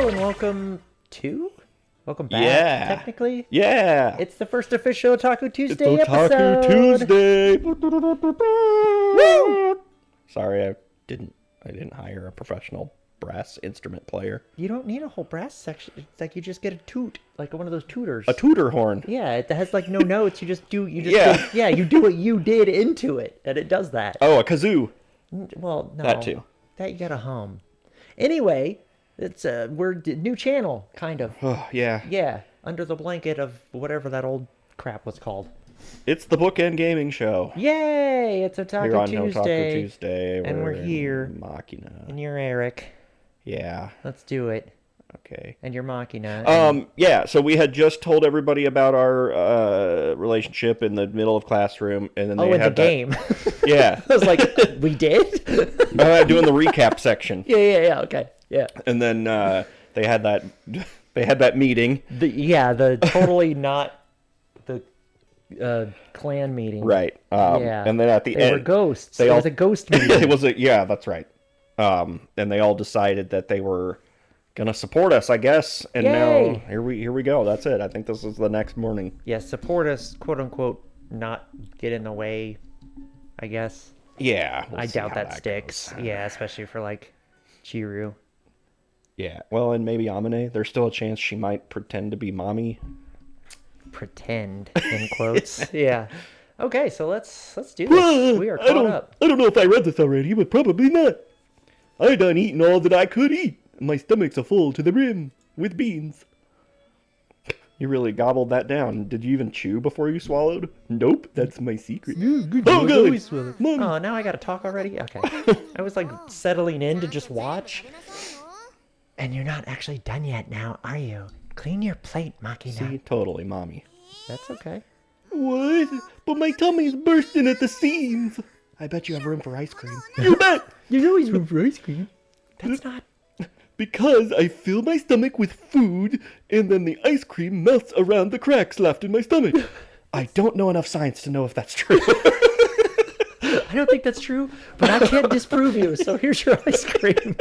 and welcome back, Yeah. technically. Yeah. It's the first official Otaku Tuesday it's Otaku episode. Tuesday. Woo! Sorry, I didn't hire a professional brass instrument player. You don't need a whole brass section. It's like you just get a toot, like one of those tutors. A tutor horn. Yeah, it has like no notes. You just do. You just Yeah. you do what you did into it, and it does that. Oh, a kazoo. Well, no. That too. That you gotta hum. Anyway, it's we're new channel, kind of. Oh, yeah. Yeah, under the blanket of whatever that old crap was called. It's the Bookend Gaming Show. Yay! It's Otaku Here on Tuesday. Otaku Tuesday. And we're here. Makina. And you're Eric. Yeah. Let's do it. Okay. And you're Makina. Yeah, so we had just told everybody about our relationship in the middle of classroom, and then they in had the game. Yeah. I was like, we did? Doing the recap section. Yeah, okay. Yeah. And then they had that meeting. The totally not the clan meeting. Right. Yeah. And then at the They end, were ghosts. It was a ghost meeting. It was yeah, that's right. And they all decided that they were gonna support us, I guess. And Yay! now here we go. That's it. I think this is the next morning. Yeah, support us, quote unquote, not get in the way, I guess. Yeah. I doubt that sticks. goes. Yeah, especially for like Cheez E Roo. Yeah. Well, and maybe Amine. There's still a chance she might pretend to be mommy. Pretend in quotes. Yeah. Okay, so let's do this. We are caught up. I don't know if I read this already, but probably not. I done eaten all that I could eat. My stomach's a full to the rim with beans. You really gobbled that down. Did you even chew before you swallowed? Nope, that's my secret. Oh, good. Mommy. Oh, now I gotta talk already? Okay. I was like settling in to just watch. And you're not actually done yet now, are you? Clean your plate, Makina. See, totally, mommy. That's okay. What? But my tummy's bursting at the seams. I bet you have room for ice cream. You bet! There's always room for ice cream. That's not... Because I fill my stomach with food, and then the ice cream melts around the cracks left in my stomach. I don't know enough science to know if that's true. I don't think that's true, but I can't disprove you, so here's your ice cream.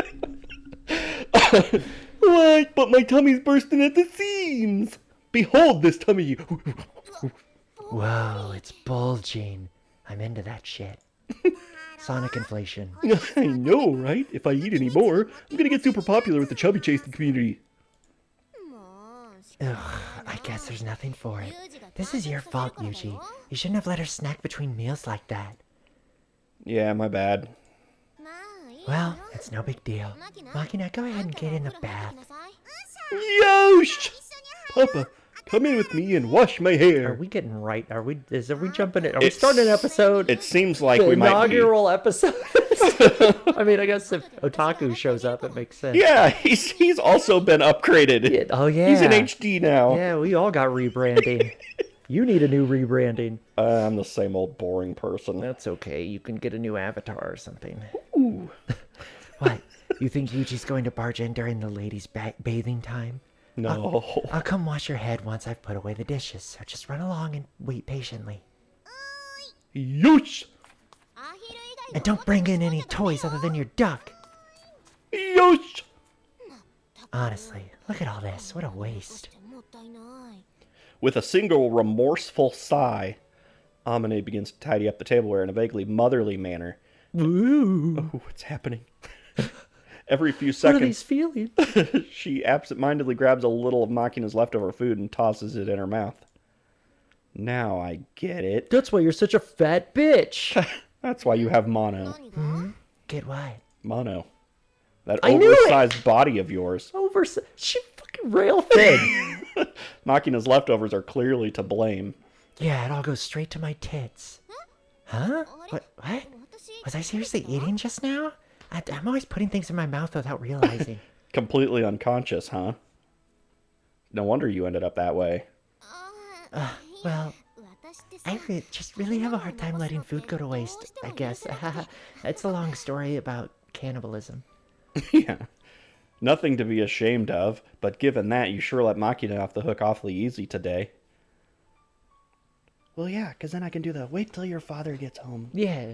What? But my tummy's bursting at the seams. Behold this tummy. Whoa, it's bulging. I'm into that shit. Sonic inflation. I know, right? If I eat any more, I'm gonna get super popular with the chubby chasing community. Ugh, I guess there's nothing for it. This is your fault, Yuuji. You shouldn't have let her snack between meals like that. Yeah, my bad. Well, it's no big deal. Makina, go ahead and get in the bath. Yosh! Papa, come in with me and wash my hair. Are we getting right? Are we jumping in? Are we starting an episode? It seems like the we might be. inaugural episode. I mean, I guess if Otaku shows up, it makes sense. Yeah, he's also been upgraded. Yeah, oh yeah. He's in HD now. Yeah, we all got rebranding. You need a new rebranding. I'm the same old boring person. That's okay. You can get a new avatar or something. Ooh. What? You think Yuji's going to barge in during the ladies' bathing time? No. I'll come wash your head once I've put away the dishes, so just run along and wait patiently. Yosh! And don't bring in any toys other than your duck. Yosh! Honestly, look at all this. What a waste. With a single remorseful sigh, Amine begins to tidy up the tableware in a vaguely motherly manner. Ooh. Oh, what's happening? Every few What are these seconds, feelings? she absent-mindedly grabs a little of Makina's leftover food and tosses it in her mouth. Now I get it. That's why you're such a fat bitch. That's why you have mono. Hmm? Get what? Mono. That I knew it! oversized body of yours. She fucking rail thin. Makina's leftovers are clearly to blame. Yeah, it all goes straight to my tits. Huh? What? Was I seriously eating just now? I'm always putting things in my mouth without realizing. Completely unconscious, huh? No wonder you ended up that way. Well, I just really have a hard time letting food go to waste, I guess. It's a long story about cannibalism. Yeah. Nothing to be ashamed of, but given that, you sure let Makina off the hook awfully easy today. Well, yeah, because then I can do the wait till your father gets home. Yeah.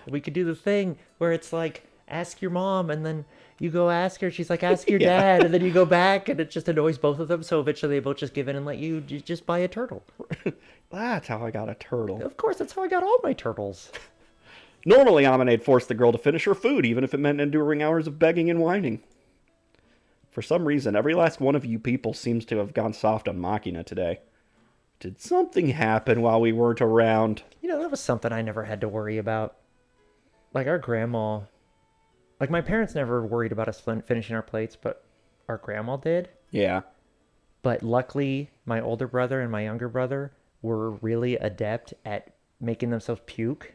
We could do the thing where it's like, ask your mom, and then you go ask her. She's like, ask your dad, and then you go back, and it just annoys both of them. So eventually, they both just give in and let you just buy a turtle. That's how I got a turtle. Of course, that's how I got all my turtles. Normally, Amana'd force the girl to finish her food, even if it meant enduring hours of begging and whining. For some reason, every last one of you people seems to have gone soft on Makina today. Did something happen while we weren't around? That was something I never had to worry about. Like, our grandma... Like, my parents never worried about us finishing our plates, but our grandma did. Yeah. But luckily, my older brother and my younger brother were really adept at making themselves puke.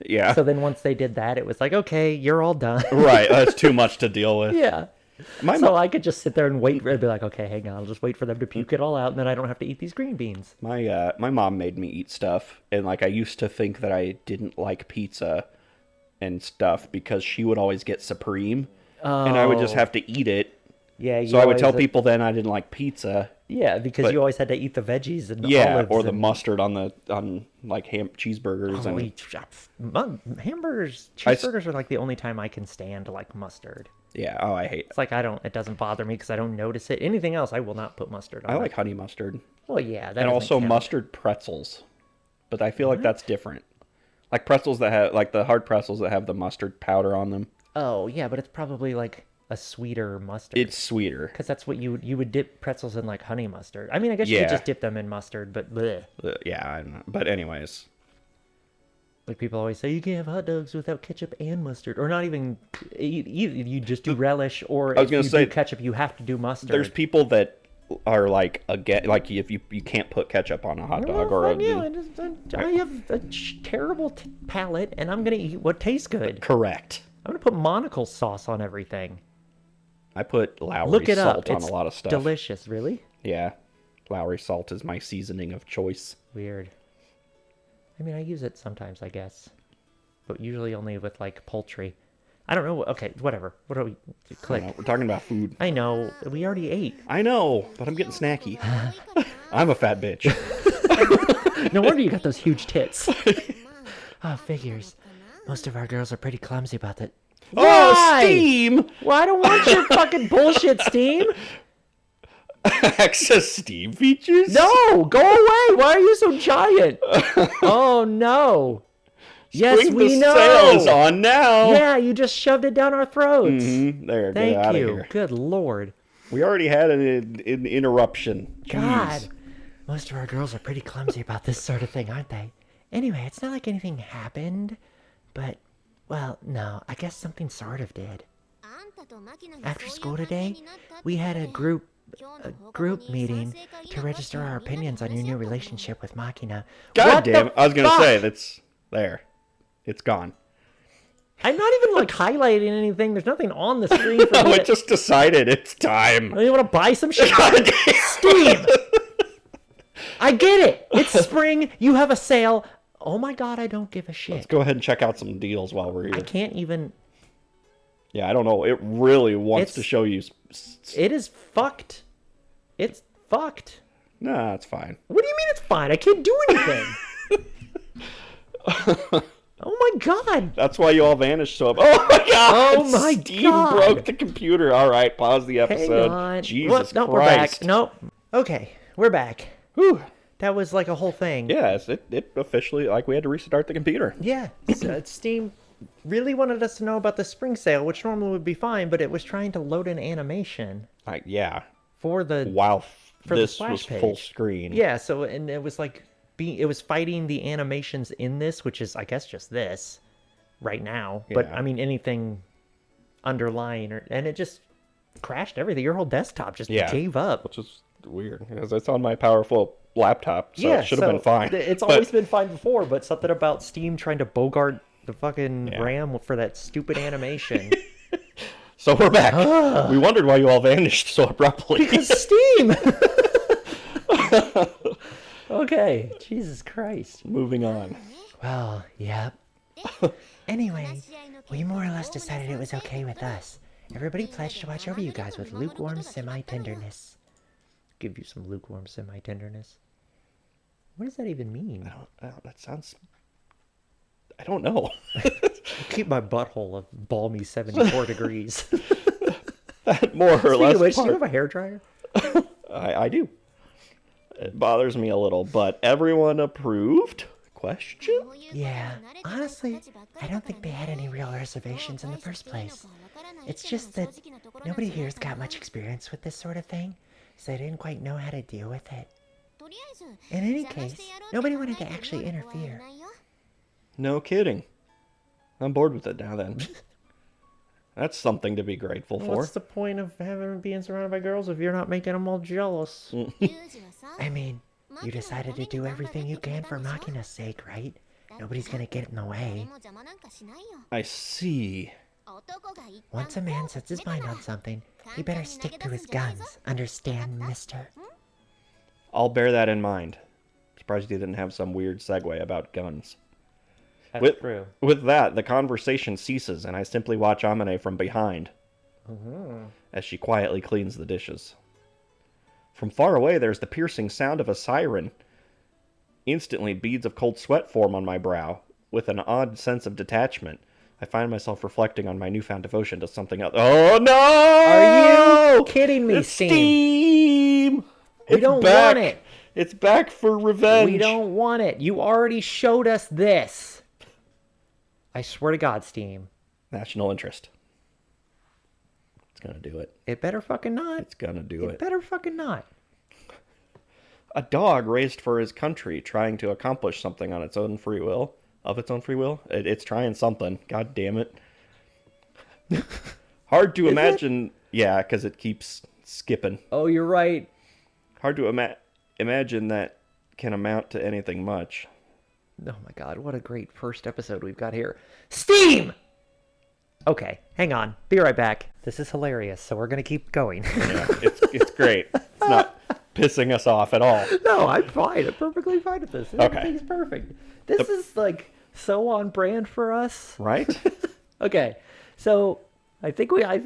Yeah. So then once they did that, it was like, okay, you're all done. Right, that's too much to deal with. Yeah. So I could just sit there and wait. I'd be like, okay, hang on. I'll just wait for them to puke it all out, and then I don't have to eat these green beans. My mom made me eat stuff, and like I used to think that I didn't like pizza and stuff because she would always get Supreme, and I would just have to eat it. Yeah. So I would tell people then I didn't like pizza. Yeah, because you always had to eat the veggies and olives or the mustard on like cheeseburgers hamburgers. Cheeseburgers are like the only time I can stand like mustard. Yeah. Oh, I hate it. It's like it doesn't bother me because I don't notice it. Anything else, I will not put mustard on. I like honey mustard. Well, yeah, and also mustard pretzels, but I feel like that's different. Like pretzels that have like the hard pretzels that have the mustard powder on them. Oh yeah, but it's probably like a sweeter mustard. It's sweeter because that's what you would dip pretzels in, like honey mustard. I mean, I guess you could just dip them in mustard, but bleh. Yeah, I don't know. But anyways, like people always say, you can't have hot dogs without ketchup and mustard, or not even. Either you just do relish, or if you do ketchup, you have to do mustard. There's people that are like if you can't put ketchup on a hot dog I have a terrible palate, and I'm gonna eat what tastes good. Correct. I'm gonna put monocle sauce on everything. I put Lowry salt on a lot of stuff. Delicious, really? Yeah. Lowry salt is my seasoning of choice. Weird. I mean, I use it sometimes, I guess. But usually only with, like, poultry. I don't know. Okay, whatever. What are we... Click. We're talking about food. I know. We already ate. I know, but I'm getting snacky. I'm a fat bitch. No wonder you got those huge tits. Oh, figures. Most of our girls are pretty clumsy about it. Oh, why? Steam! Well, I don't want your fucking bullshit, Steam. Access Steam features? No! Go away! Why are you so giant? Oh, no. Yes, we know. Sale is on now. Yeah, you just shoved it down our throats. Mm-hmm. There, thank get out you. Of here. Good Lord. We already had an interruption. Jeez. God. Most of our girls are pretty clumsy about this sort of thing, aren't they? Anyway, it's not like anything happened, but... Well, no, I guess something sort of did. After school today, we had a group meeting to register our opinions on your new relationship with Makina. God damn it. I was going to say, that's there. It's gone. I'm not even, like, highlighting anything. There's nothing on the screen for me. It just decided it's time. You want to buy some shit? Steam! I get it. It's spring. You have a sale. Oh my God, I don't give a shit. Let's go ahead and check out some deals while we're here. I can't even... Yeah, I don't know. It really wants to show you... It is fucked. It's fucked. Nah, it's fine. What do you mean it's fine? I can't do anything. Oh my God. That's why you all vanished so... Oh my God! Oh my Steve God! broke the computer. All right, pause the episode. Hang on. Jesus no, Christ. we're back. Nope. Okay, we're back. Whew. That was like a whole thing. Yeah, it officially, like, we had to restart the computer. Yeah, Steam really wanted us to know about the spring sale, which normally would be fine, but it was trying to load an animation. Yeah. For the... While this the was page. full screen. Yeah, so, and it was like... It was fighting the animations in this, which is, I guess, just this right now. Yeah. But, I mean, anything underlying, and it just crashed everything. Your whole desktop just gave up. Which is weird, because it's on my powerful laptop, so it should have been fine. It's always been fine before, but something about Steam trying to bogart the fucking RAM for that stupid animation. So we're back. We wondered why you all vanished so abruptly. Because Steam! Okay, Jesus Christ. Moving on. Well, yep. Anyway, we more or less decided it was okay with us. Everybody pledged to watch over you guys with lukewarm semi-tenderness. Give you some lukewarm semi-tenderness. What does that even mean? That sounds... I don't know. Keep my butthole a balmy 74 degrees. That more or Speaking less of which, do you part. have a hairdryer? I do. It bothers me a little, but everyone approved? Question? Yeah, honestly, I don't think they had any real reservations in the first place. It's just that nobody here's got much experience with this sort of thing, so they didn't quite know how to deal with it. In any case, nobody wanted to actually interfere. No kidding. I'm bored with it now then. That's something to be grateful for. What's the point of being surrounded by girls if you're not making them all jealous? I mean, you decided to do everything you can for Makina's sake, right? Nobody's gonna get in the way. I see. Once a man sets his mind on something, he better stick to his guns. Understand, mister? I'll bear that in mind. Surprised you didn't have some weird segue about guns. That's true. With that, the conversation ceases, and I simply watch Amane from behind as she quietly cleans the dishes. From far away, there's the piercing sound of a siren. Instantly, beads of cold sweat form on my brow. With an odd sense of detachment, I find myself reflecting on my newfound devotion to something else. Oh no! Are you kidding me, It's Steam? Steam! We don't want it. It's back for revenge. We don't want it. You already showed us this. I swear to God, Steam. National interest. It's gonna do it. It better fucking not. It's gonna do it. It better fucking not. A dog raised for his country, trying to accomplish something on its own free will. Of its own free will? It's trying something. God damn it. Hard to imagine. Yeah, because it keeps skipping. Oh, you're right. Hard to imagine that can amount to anything much. Oh my God, what a great first episode we've got here. Steam! Okay, hang on. Be right back. This is hilarious, so we're going to keep going. Yeah, it's great. It's not pissing us off at all. No, I'm fine. I'm perfectly fine with this. Okay. Everything's perfect. This is like so on brand for us. Right? Okay, so I think we got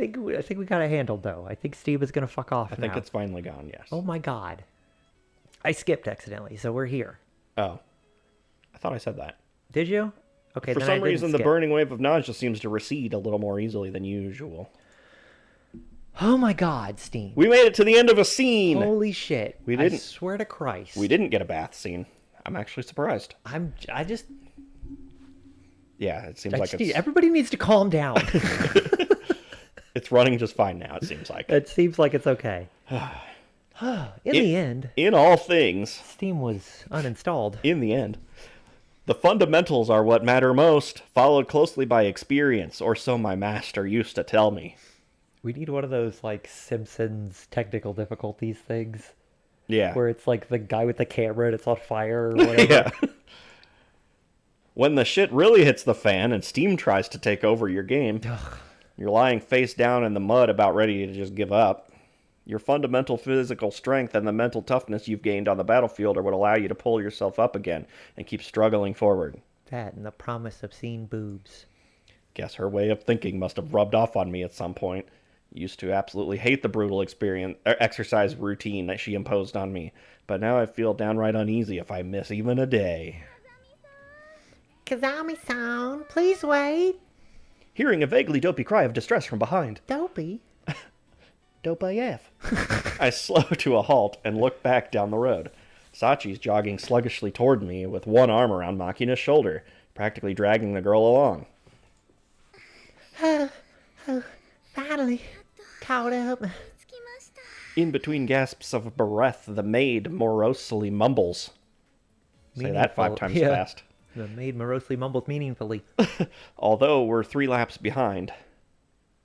it handled though. I think Steve is going to fuck off I now. think it's finally gone, yes. Oh my God. I skipped accidentally, so we're here. Oh. I thought I said that. Did you? Okay, For then I some didn't reason, the skip. burning wave of nausea seems to recede a little more easily than usual. Oh my God, Steam. We made it to the end of a scene! Holy shit. We didn't. I swear to Christ. We didn't get a bath scene. I'm actually surprised. Yeah, it seems like it's... Everybody needs to calm down. It's running just fine now, it seems like. It seems like it's okay. In the end, In all things, Steam was uninstalled. in the end, the fundamentals are what matter most, followed closely by experience, or so my master used to tell me. We need one of those, like, Simpsons technical difficulties things. Yeah. Where it's, like, the guy with the camera and it's on fire or whatever. Yeah. When the shit really hits the fan and Steam tries to take over your game, you're lying face down in the mud about ready to just give up. Your fundamental physical strength and the mental toughness you've gained on the battlefield are what allow you to pull yourself up again and keep struggling forward. That and the promise of seeing boobs. Guess her way of thinking must have rubbed off on me at some point. Used to absolutely hate the brutal exercise routine that she imposed on me, but now I feel downright uneasy if I miss even a day. Kazami-san, please wait. Hearing a vaguely dopey cry of distress from behind. Dopey. Dope AF. I slow to a halt and look back down the road. Sachi's jogging sluggishly toward me with one arm around Makina's shoulder, practically dragging the girl along. Finally, caught up. In between gasps of breath, the maid morosely mumbles. Say that 5 times fast. The maid morosely mumbles meaningfully. Although we're 3 laps behind.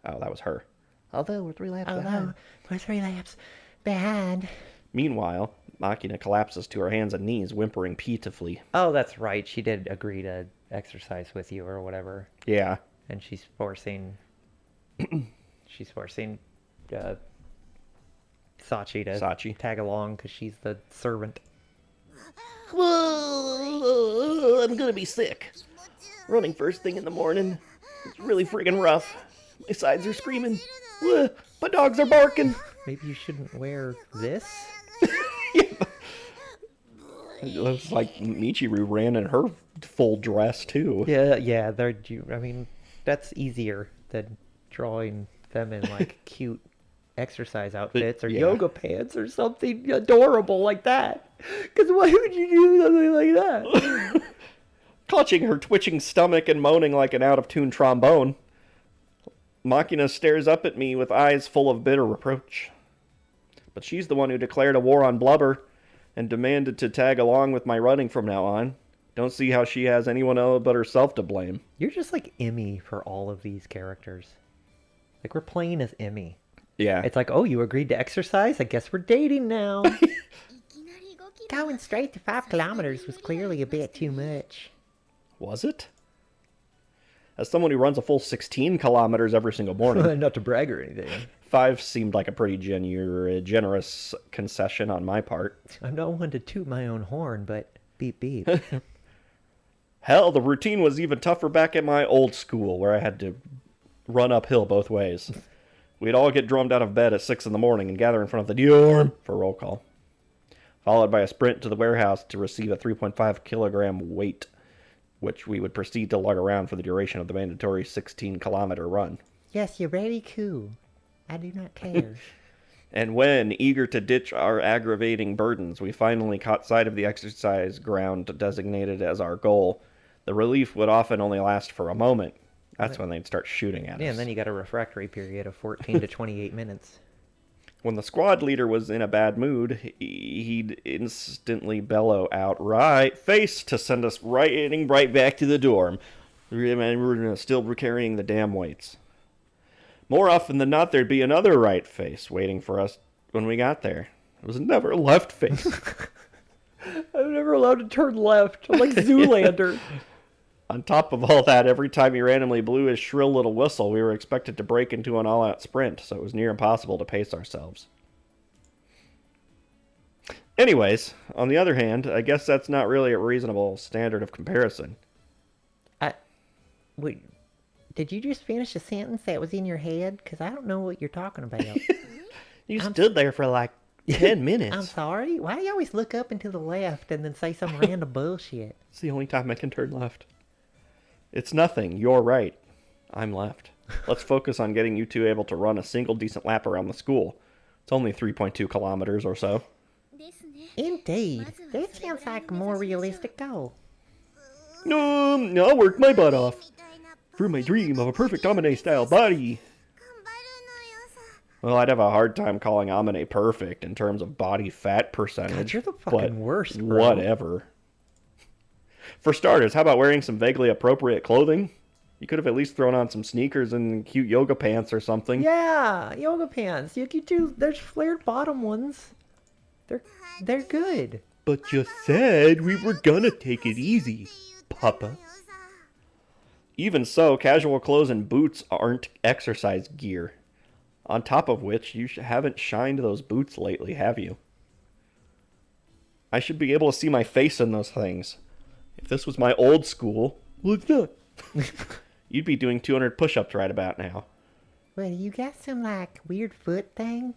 Oh, that was her. Although we're 3 laps behind. Meanwhile, Makina collapses to her hands and knees, whimpering pitifully. Oh, that's right. She did agree to exercise with you or whatever. Yeah. And she's forcing Sachi to tag along because she's the servant. Whoa, I'm gonna be sick. Running first thing in the morning. It's really friggin' rough. My sides are screaming. My dogs are barking. Maybe you shouldn't wear this? It looks like Michiru ran in her full dress, too. Yeah, I mean, that's easier than drawing them in like cute exercise outfits or yeah. yoga pants or something adorable like that. Because why would you do something like that? Clutching her twitching stomach and moaning like an out-of-tune trombone, Makina stares up at me with eyes full of bitter reproach. But she's the one who declared a war on blubber and demanded to tag along with my running from now on. Don't see how she has anyone else but herself to blame. You're just like Emmy for all of these characters. Like we're playing as Emmy. Yeah. It's like, oh, you agreed to exercise? I guess we're dating now. Going straight to 5 kilometers was clearly a bit too much. Was it? As someone who runs a full 16 kilometers every single morning, Not to brag or anything. 5 seemed like a pretty generous concession on my part. I'm not one to toot my own horn, but beep beep. Hell, the routine was even tougher back at my old school, where I had to run uphill both ways. We'd all get drummed out of bed at 6 in the morning and gather in front of the dorm for roll call, followed by a sprint to the warehouse to receive a 3.5 kilogram weight, which we would proceed to lug around for the duration of the mandatory 16-kilometer run. Yes, you're very cool. I do not care. And when, eager to ditch our aggravating burdens, we finally caught sight of the exercise ground designated as our goal, the relief would often only last for a moment. That's when they'd start shooting at us. Yeah, and then you got a refractory period of 14 to 28 minutes. When the squad leader was in a bad mood, he'd instantly bellow out, "Right face," to send us right back to the dorm. We're still carrying the damn weights. More often than not, there'd be another right face waiting for us when we got there. It was never left face. I'm never allowed to turn left. I'm like Zoolander. On top of all that, every time he randomly blew his shrill little whistle, we were expected to break into an all-out sprint, so it was near impossible to pace ourselves. Anyways, on the other hand, I guess that's not really a reasonable standard of comparison. Wait, did you just finish a sentence that was in your head? Because I don't know what you're talking about. You stood there for like 10 minutes. I'm sorry? Why do you always look up and to the left and then say some random bullshit? It's the only time I can turn left. It's nothing. You're right. I'm left. Let's focus on getting you two able to run a single decent lap around the school. It's only 3.2 kilometers or so. Indeed. That sounds like a more realistic goal. I'll work my butt off for my dream of a perfect Amane-style body. Well, I'd have a hard time calling Amane perfect in terms of body fat percentage. God, you're the fucking worst, bro. Whatever. For starters, how about wearing some vaguely appropriate clothing? You could have at least thrown on some sneakers and cute yoga pants or something. Yeah, yoga pants. You could do. There's flared bottom ones. They're good. But you said we were gonna take it easy, Papa. Even so, casual clothes and boots aren't exercise gear. On top of which, you haven't shined those boots lately, have you? I should be able to see my face in those things. If this was my old school, well, it's not. You'd be doing 200 push-ups right about now. Well, you got some, like, weird foot thing?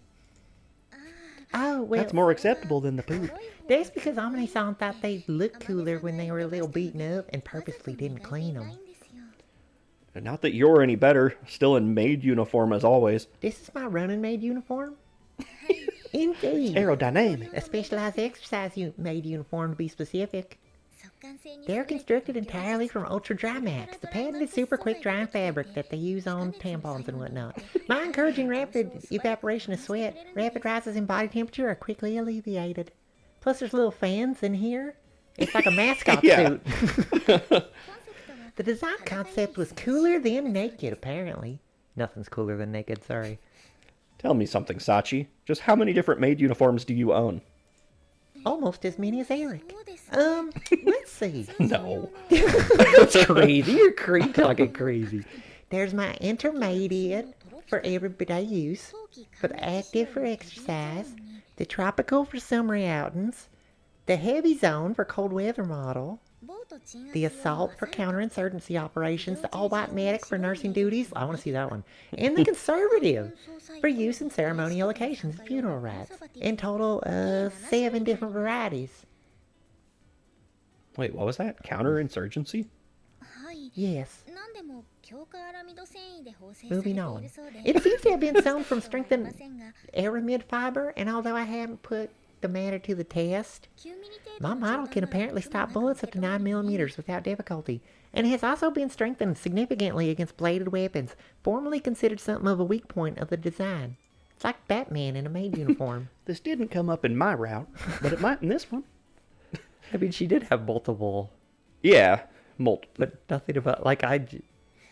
Oh, well... That's more acceptable than the poop. That's because Omni-san thought they'd look cooler when they were a little beaten up and purposely didn't clean them. Not that you're any better, still in maid uniform as always. This is my running maid uniform? Indeed. Aerodynamic. A specialized exercise maid uniform, to be specific. They're constructed entirely from Ultra Dry Max, the patented super quick drying fabric that they use on tampons and whatnot. By encouraging rapid evaporation of sweat, rapid rises in body temperature are quickly alleviated. Plus there's little fans in here. It's like a mascot suit. The design concept was cooler than naked, apparently. Nothing's cooler than naked, sorry. Tell me something, Sachi. Just how many different maid uniforms do you own? Almost as many as Eric. Let's see. No. That's crazy. You're talking crazy. There's my intermediate for everyday use, for the active for exercise, the tropical for summer outings, the heavy zone for cold weather model, the assault for counterinsurgency operations, the all-white medic for nursing duties, I want to see that one, and the conservative for use in ceremonial occasions and funeral rites. In total, 7 different varieties. Wait, what was that? Counterinsurgency? Yes. Moving on. It seems to have been sewn from strengthened aramid fiber, and although I haven't put the matter to the test, my model can apparently stop bullets up to 9 millimeters without difficulty, and has also been strengthened significantly against bladed weapons, formerly considered something of a weak point of the design. It's like Batman in a maid uniform. This didn't come up in my route, but it might in this one. I mean, she did have multiple, Yeah, multiple. but nothing about like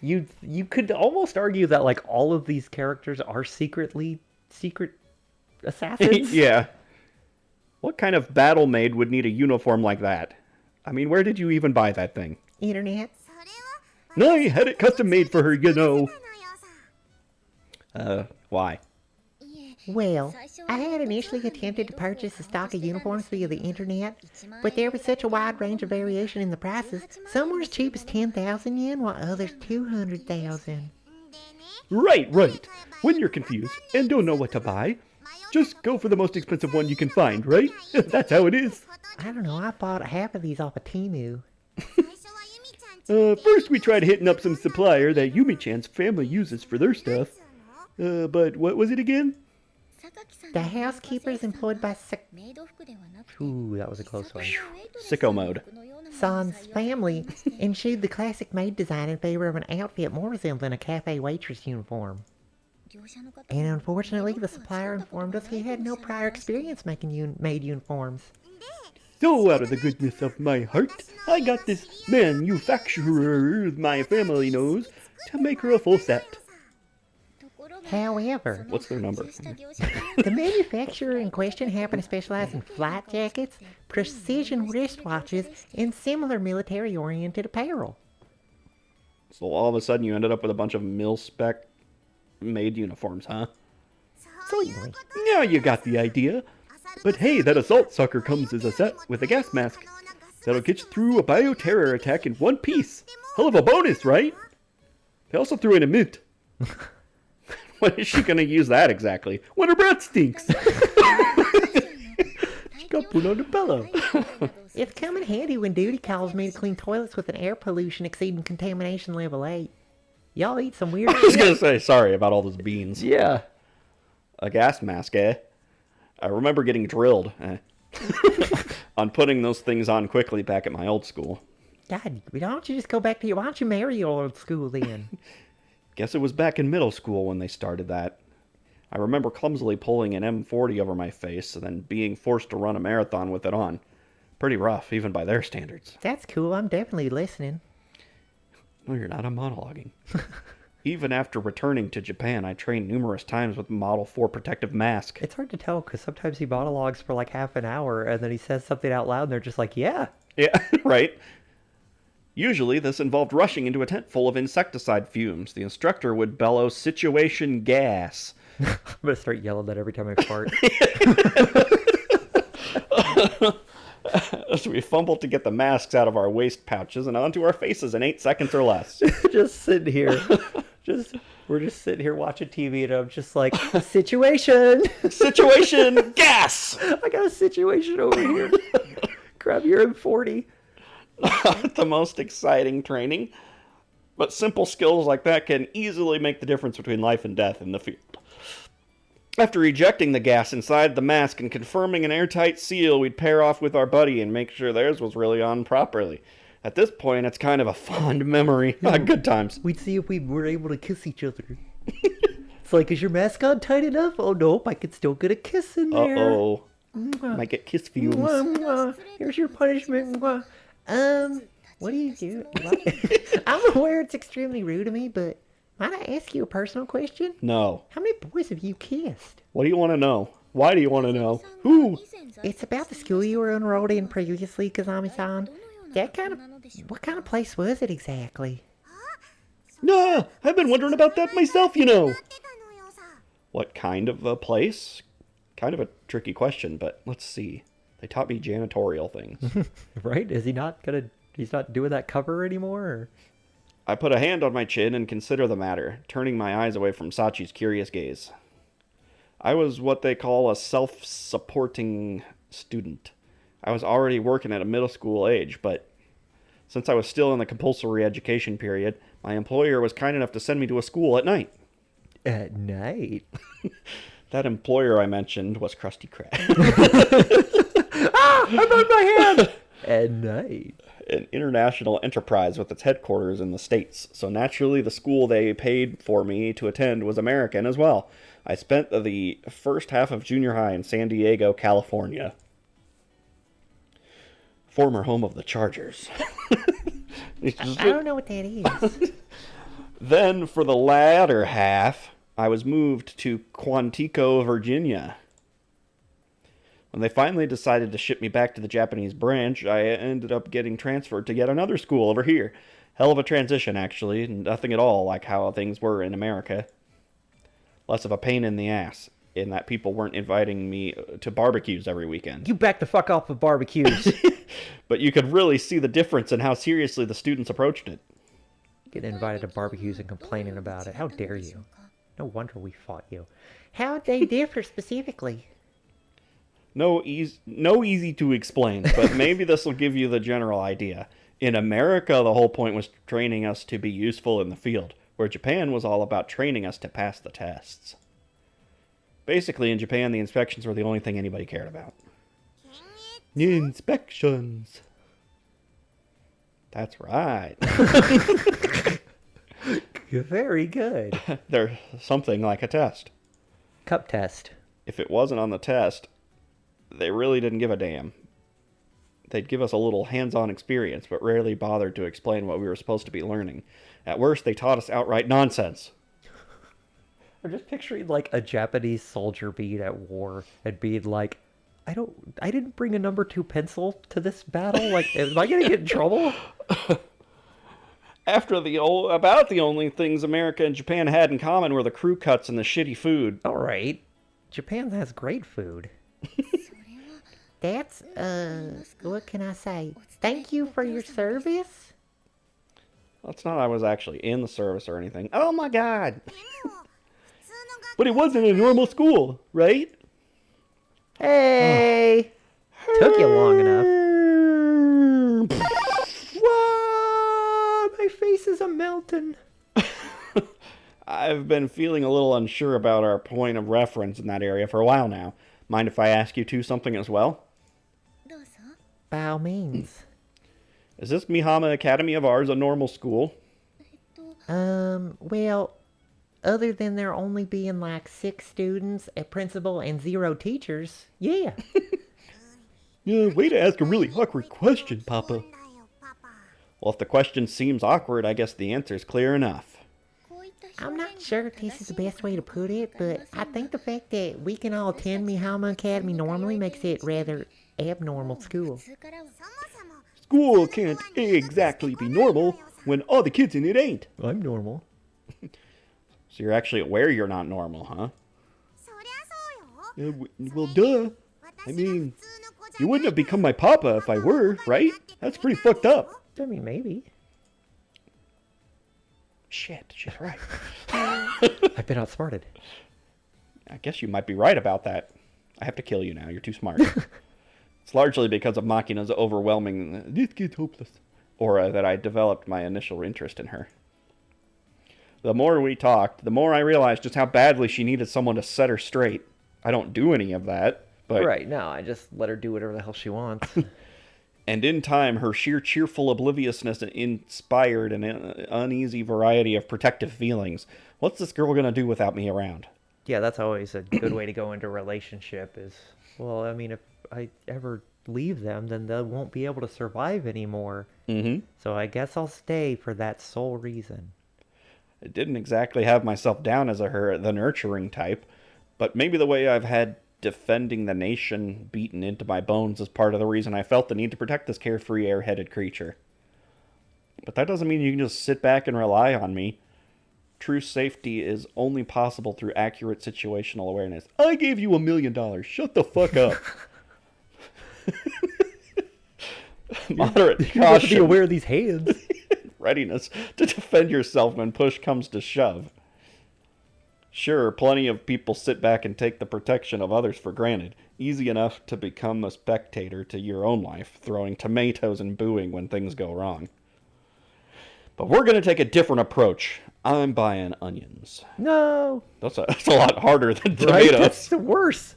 you could almost argue that like all of these characters are secret assassins. Yeah. What kind of battle maid would need a uniform like that? I mean, where did you even buy that thing? Internet. No, I had it custom made for her, you know. Why? Well, I had initially attempted to purchase a stock of uniforms via the internet, but there was such a wide range of variation in the prices. Some were as cheap as 10,000 yen, while others 200,000. Right. When you're confused and don't know what to buy, just go for the most expensive one you can find, right? That's how it is. I don't know, I bought half of these off of Temu. First we tried hitting up some supplier that Yumi-chan's family uses for their stuff. But what was it again? The housekeepers employed by Ooh, that was a close one. Sicko mode. San's family eschewed the classic maid design in favor of an outfit more resembling a cafe waitress uniform. And unfortunately, the supplier informed us he had no prior experience making maid uniforms. So out of the goodness of my heart, I got this manufacturer my family knows to make her a full set. However, What's their number? the manufacturer in question happened to specialize in flight jackets, precision wristwatches, and similar military-oriented apparel. So all of a sudden you ended up with a bunch of mil-spec maid uniforms, huh? Certainly. Now you got the idea. But hey, that assault sucker comes as a set with a gas mask. That'll get you through a bioterror attack in one piece. Hell of a bonus, right? They also threw in a mint. When is she gonna use that exactly? When her breath stinks! She got put on the pillow. It's come in handy when duty calls me to clean toilets with an air pollution exceeding contamination level 8. Y'all eat some weird I was shit. gonna say, sorry about all those beans. Yeah. A gas mask, eh? I remember getting drilled on putting those things on quickly back at my old school. God, why don't you just go back to your... Why don't you marry your old school then? Guess it was back in middle school when they started that. I remember clumsily pulling an M40 over my face and then being forced to run a marathon with it on. Pretty rough, even by their standards. That's cool, I'm definitely listening. No, you're not. I'm monologuing. Even after returning to Japan, I trained numerous times with Model 4 protective mask. It's hard to tell because sometimes he monologues for like half an hour and then he says something out loud and they're just like, yeah. Yeah, right. Usually, this involved rushing into a tent full of insecticide fumes. The instructor would bellow situation gas. I'm going to start yelling that every time I fart. As we fumbled to get the masks out of our waist pouches and onto our faces in 8 seconds or less. Just sitting here. We're just sitting here watching TV and I'm just like, situation. Situation gas! I got a situation over here. Grab your M40. Not the most exciting training, but simple skills like that can easily make the difference between life and death in the field. After ejecting the gas inside the mask and confirming an airtight seal, we'd pair off with our buddy and make sure theirs was really on properly. At this point, it's kind of a fond memory. Good times. We'd see if we were able to kiss each other. It's like, is your mask on tight enough? Oh, nope, I could still get a kiss in there. Uh-oh. Might get kiss fumes. Mwah, mwah. Here's your punishment. Mwah. What do you do? I'm aware it's extremely rude of me, but might I ask you a personal question? No. How many boys have you kissed? What do you want to know? Why do you want to know? Who? It's about the school you were enrolled in previously, Kazami-san. What kind of place was it exactly? No, I've been wondering about that myself, you know. What kind of a place? Kind of a tricky question, but let's see. They taught me janitorial things. Right? Is he not gonna... He's not doing that cover anymore? Or? I put a hand on my chin and consider the matter, turning my eyes away from Sachi's curious gaze. I was what they call a self-supporting student. I was already working at a middle school age, but Since I was still in the compulsory education period, my employer was kind enough to send me to a school at night. At night? That employer I mentioned was Krusty Krab. I'm on my hand! At night? An international enterprise with its headquarters in the States, so naturally the school they paid for me to attend was American as well. I spent the first half of junior high in San Diego, California. Former home of the Chargers. I don't know what that is. Then, for the latter half, I was moved to Quantico, Virginia. When they finally decided to ship me back to the Japanese branch, I ended up getting transferred to yet another school over here. Hell of a transition, actually. Nothing at all like how things were in America. Less of a pain in the ass, in that people weren't inviting me to barbecues every weekend. You back the fuck off of barbecues. But you could really see the difference in how seriously the students approached it. Getting invited to barbecues and complaining about it. How dare you? No wonder we fought you. How'd they differ specifically? No easy to explain, but maybe this will give you the general idea. In America, the whole point was training us to be useful in the field, where Japan was all about training us to pass the tests. Basically, in Japan, the inspections were the only thing anybody cared about. Inspections. That's right. Very good. They're something like a test. Cup test. If it wasn't on the test, they really didn't give a damn. They'd give us a little hands-on experience, but rarely bothered to explain what we were supposed to be learning. At worst, they taught us outright nonsense. I'm just picturing like a Japanese soldier being at war and being like, I didn't bring a number 2 pencil to this battle. Like, am I gonna get in trouble? About the only things America and Japan had in common were the crew cuts and the shitty food. All right, Japan has great food. That's, what can I say? Thank you for your service? Well, it's not I was actually in the service or anything. Oh my god! But it wasn't a normal school, right? Hey! Took you long enough. Whoa! My face is a melting. I've been feeling a little unsure about our point of reference in that area for a while now. Mind if I ask you two something as well? By all means. Is this Mihama Academy of ours a normal school? Well, other than there only being like 6 students, a principal, and 0 teachers, yeah. Yeah, way to ask a really awkward question, Papa. Well, if the question seems awkward, I guess the answer's clear enough. I'm not sure if this is the best way to put it, but I think the fact that we can all attend Mihama Academy normally makes it rather abnormal school. School can't exactly be normal when all the kids in it ain't. I'm normal. So you're actually aware you're not normal, huh? Well, duh. I mean, you wouldn't have become my papa if I were, right? That's pretty fucked up. I mean, maybe. Shit, she's right. I've been outsmarted. I guess you might be right about that. I have to kill you now. You're too smart. It's largely because of Makina's overwhelming, this kid's hopeless, aura that I developed my initial interest in her. The more we talked, the more I realized just how badly she needed someone to set her straight. I don't do any of that, but... Right, no, I just let her do whatever the hell she wants. And in time, her sheer cheerful obliviousness inspired an uneasy variety of protective feelings. What's this girl gonna do without me around? Yeah, that's always a good way to go into a relationship is, well, I mean, if I ever leave them, then they won't be able to survive anymore. Mm-hmm. So I guess I'll stay for that sole reason. I didn't exactly have myself down as the nurturing type, but maybe the way I've had defending the nation beaten into my bones is part of the reason I felt the need to protect this carefree, air-headed creature. But that doesn't mean you can just sit back and rely on me. True safety is only possible through accurate situational awareness. I gave you $1 million. Shut the fuck up. Moderate You have to be caution. aware of these hands. Readiness to defend yourself when push comes to shove. Sure, plenty of people sit back and take the protection of others for granted. Easy enough to become a spectator to your own life, throwing tomatoes and booing when things go wrong. But we're going to take a different approach. I'm buying onions. No. That's a lot harder than Right? tomatoes. That's the worst.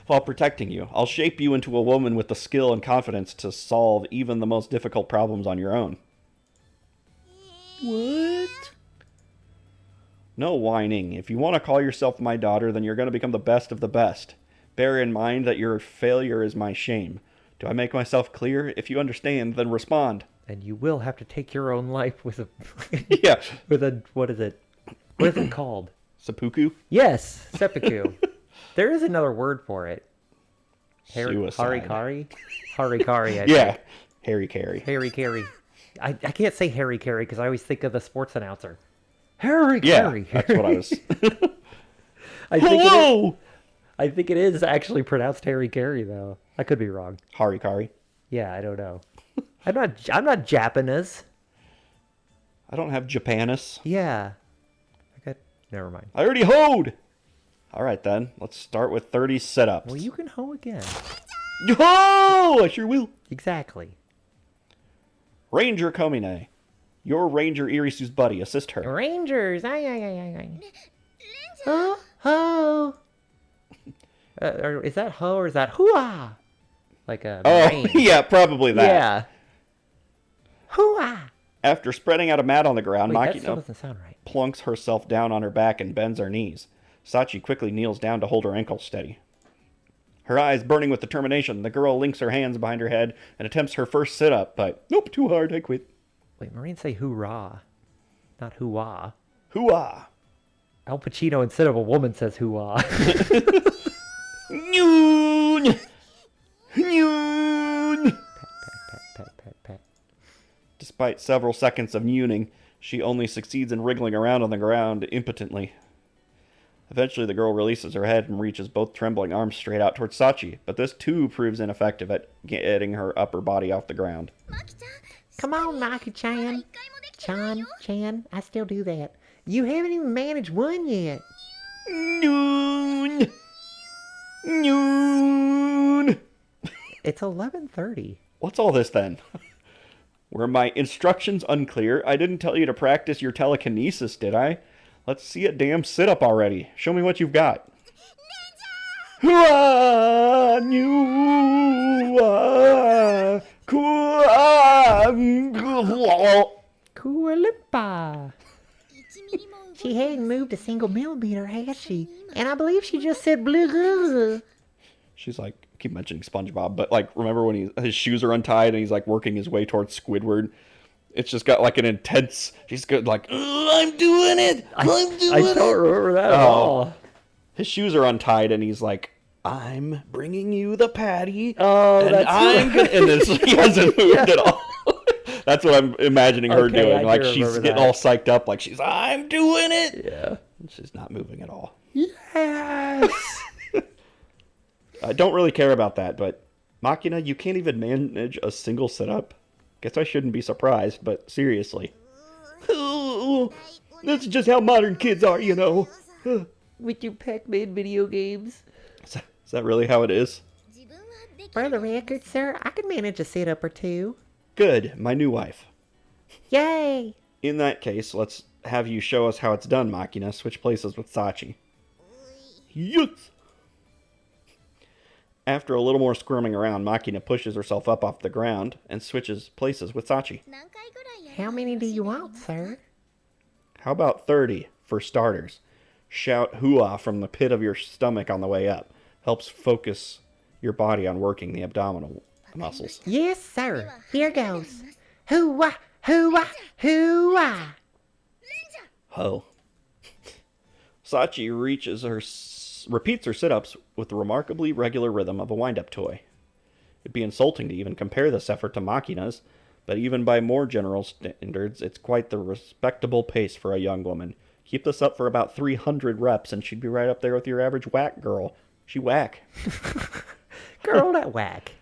While protecting you, I'll shape you into a woman with the skill and confidence to solve even the most difficult problems on your own. What? No whining. If you want to call yourself my daughter, then you're going to become the best of the best. Bear in mind that your failure is my shame. Do I make myself clear? If you understand, then respond. And you will have to take your own life with a Yeah. with a what is it? What is it called? Seppuku? Yes, seppuku. There is another word for it. Suicide. Harikari? Harikari, I Yeah. think. Harry Carey. Harry Carey. I can't say Harry Carey because I always think of the sports announcer. Harry Yeah, Carey. that's what I was... I think it is actually pronounced Harry Carey though. I could be wrong. Harikari. Yeah, I don't know. I'm not Japanese. I don't have Japanese. Yeah. Never mind. I already hoed! Alright then, let's start with 30 sit-ups. Well, you can hoe again. Ho! I sure will. Exactly. Ranger Komine. Your Ranger Irisu's buddy. Assist her. Rangers, aye. Ho, ho. Or is that ho or is that hooah? Like a Oh, rain. yeah, probably that. Yeah. Hooah! After spreading out a mat on the ground, Wait, that still Makina doesn't sound right. plunks herself down on her back and bends her knees. Sachi quickly kneels down to hold her ankles steady. Her eyes burning with determination, the girl links her hands behind her head and attempts her first sit-up, but nope, too hard, I quit. Wait, Marines say hoorah, not hoo-ah. Hoo-ah! Al Pacino, instead of a woman, says hoo-ah. Noon! Noon! Pat. Despite several seconds of nooning, she only succeeds in wriggling around on the ground impotently. Eventually, the girl releases her head and reaches both trembling arms straight out towards Sachi, but this too proves ineffective at getting her upper body off the ground. Come on, Maki-chan. Chan, I still do that. You haven't even managed one yet. Noon! Noon! It's 11:30. What's all this then? Were my instructions unclear? I didn't tell you to practice your telekinesis, did I? Let's see a damn sit-up already. Show me what you've got. Hua! Nyua! Kua! Kualimpa. She hadn't moved a single millimeter, has she? And I believe she just said blue. She's like, I keep mentioning SpongeBob, but like, remember when his shoes are untied and he's like working his way towards Squidward? It's just got like an intense. She's good, like, I'm doing it. I'm doing it. I don't remember that at all. His shoes are untied and he's like, I'm bringing you the patty. Oh, and that's I'm right. and then he hasn't moved at all. That's what I'm imagining her Okay, I doing. do Like she's remember getting that. all psyched up, like I'm doing it. Yeah. She's not moving at all. Yes. I don't really care about that, but Makina, you can't even manage a single sit-up? Guess I shouldn't be surprised, but seriously. That's just how modern kids are, you know. With your Pac-Man video games. Is that really how it is? For the record, sir, I could manage a sit-up or two. Good, my new wife. Yay! In that case, let's have you show us how it's done, Makina. Switch places with Sachi. Yes! After a little more squirming around, Makina pushes herself up off the ground and switches places with Sachi. How many do you want, sir? How about 30, for starters? Shout hooah from the pit of your stomach on the way up. Helps focus your body on working the abdominal muscles. Yes, sir. Here goes. Hoo-wah, hoo-wah, hoo-wah. Ho. Sachi repeats her sit-ups with the remarkably regular rhythm of a wind-up toy. It'd be insulting to even compare this effort to Makina's, but even by more general standards, it's quite the respectable pace for a young woman. Keep this up for about 300 reps, and she'd be right up there with your average whack girl. She whack. Girl, that whack.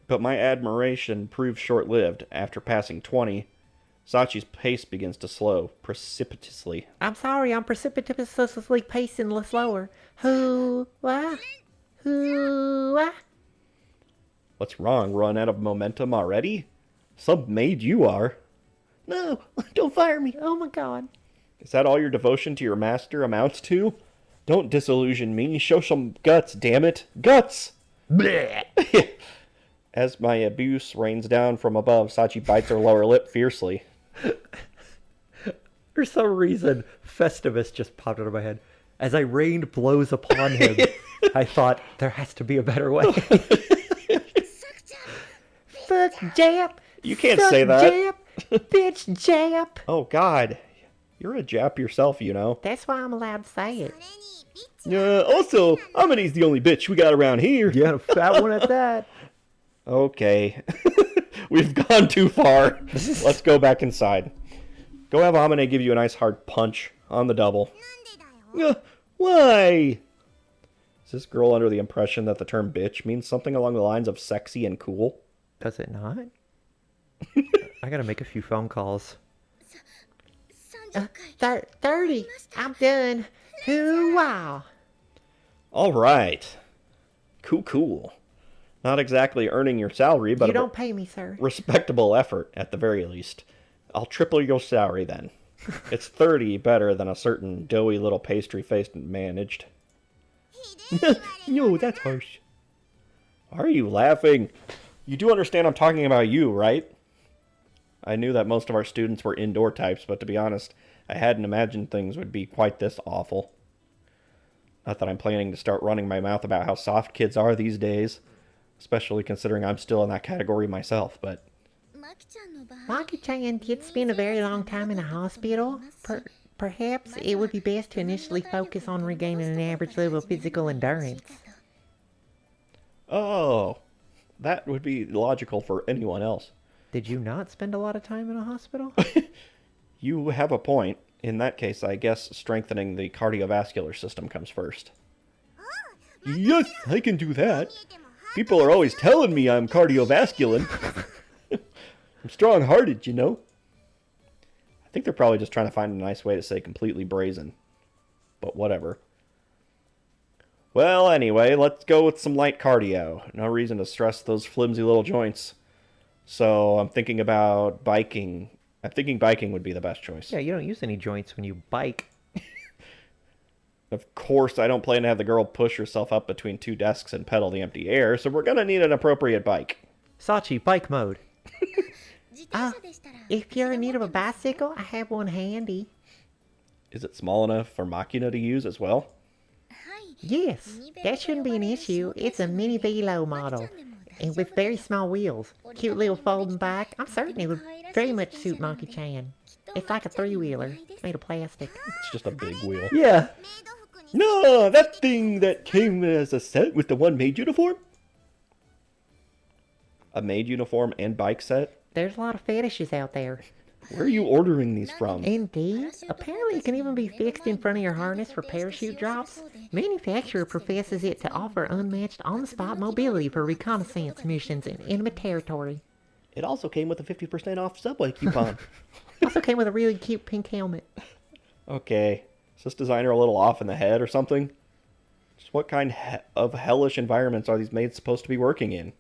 But my admiration proves short-lived. After passing 20, Sachi's pace begins to slow precipitously. I'm sorry, I'm precipitously pacing slower. Hoo-wah, hoo-wah. What's wrong? Run out of momentum already? Sub-made you are. No, don't fire me. Oh my god. Is that all your devotion to your master amounts to? Don't disillusion me. Show some guts, damn it. Guts! As my abuse rains down from above, Sachi bites her lower lip fiercely. For some reason, Festivus just popped out of my head. As I rained blows upon him, I thought, there has to be a better way. Fuck Jap. You can't Suck say that. Jap. Bitch Jap. Oh, God. You're a Jap yourself, you know. That's why I'm allowed to say it. Also, Amity's the only bitch we got around here. You had a fat one at that. Okay. We've gone too far. Let's go back inside. Go have Amine give you a nice hard punch on the double. Why? Is this girl under the impression that the term bitch means something along the lines of sexy and cool? Does it not? I gotta make a few phone calls. 30. I'm done. Hoo-wow. All right. Cool. Not exactly earning your salary, but You don't pay me, sir. respectable effort at the very least. I'll triple your salary then. It's 30 better than a certain doughy little pastry-faced managed. No, that's harsh. Why are you laughing? You do understand I'm talking about you, right? I knew that most of our students were indoor types, but to be honest, I hadn't imagined things would be quite this awful. Not that I'm planning to start running my mouth about how soft kids are these days, especially considering I'm still in that category myself, but... Maki-chan did spend a very long time in a hospital. Perhaps it would be best to initially focus on regaining an average level of physical endurance. Oh, that would be logical for anyone else. Did you not spend a lot of time in a hospital? You have a point. In that case, I guess strengthening the cardiovascular system comes first. Yes, I can do that. People are always telling me I'm cardiovascular. I'm strong-hearted, you know. I think they're probably just trying to find a nice way to say completely brazen. But whatever. Well, anyway, let's go with some light cardio. No reason to stress those flimsy little joints. So I'm thinking about biking. I'm thinking biking would be the best choice. Yeah, you don't use any joints when you bike. Of course, I don't plan to have the girl push herself up between two desks and pedal the empty air, so we're going to need an appropriate bike. Sachi, bike mode. If you're in need of a bicycle, I have one handy. Is it small enough for Makina to use as well? Yes, that shouldn't be an issue. It's a mini velo model, and with very small wheels. Cute little folding bike. I'm certain it would very much suit Monkey-chan. It's like a three-wheeler. It's made of plastic. It's just a big wheel. Yeah. No, that thing that came as a set with the one maid uniform? A maid uniform and bike set? There's a lot of fetishes out there. Where are you ordering these from? Indeed. Apparently it can even be fixed in front of your harness for parachute drops. Manufacturer professes it to offer unmatched on-the-spot mobility for reconnaissance missions in enemy territory. It also came with a 50% off Subway coupon. Also came with a really cute pink helmet. Okay. Is this designer a little off in the head or something? Just what kind of hellish environments are these maids supposed to be working in?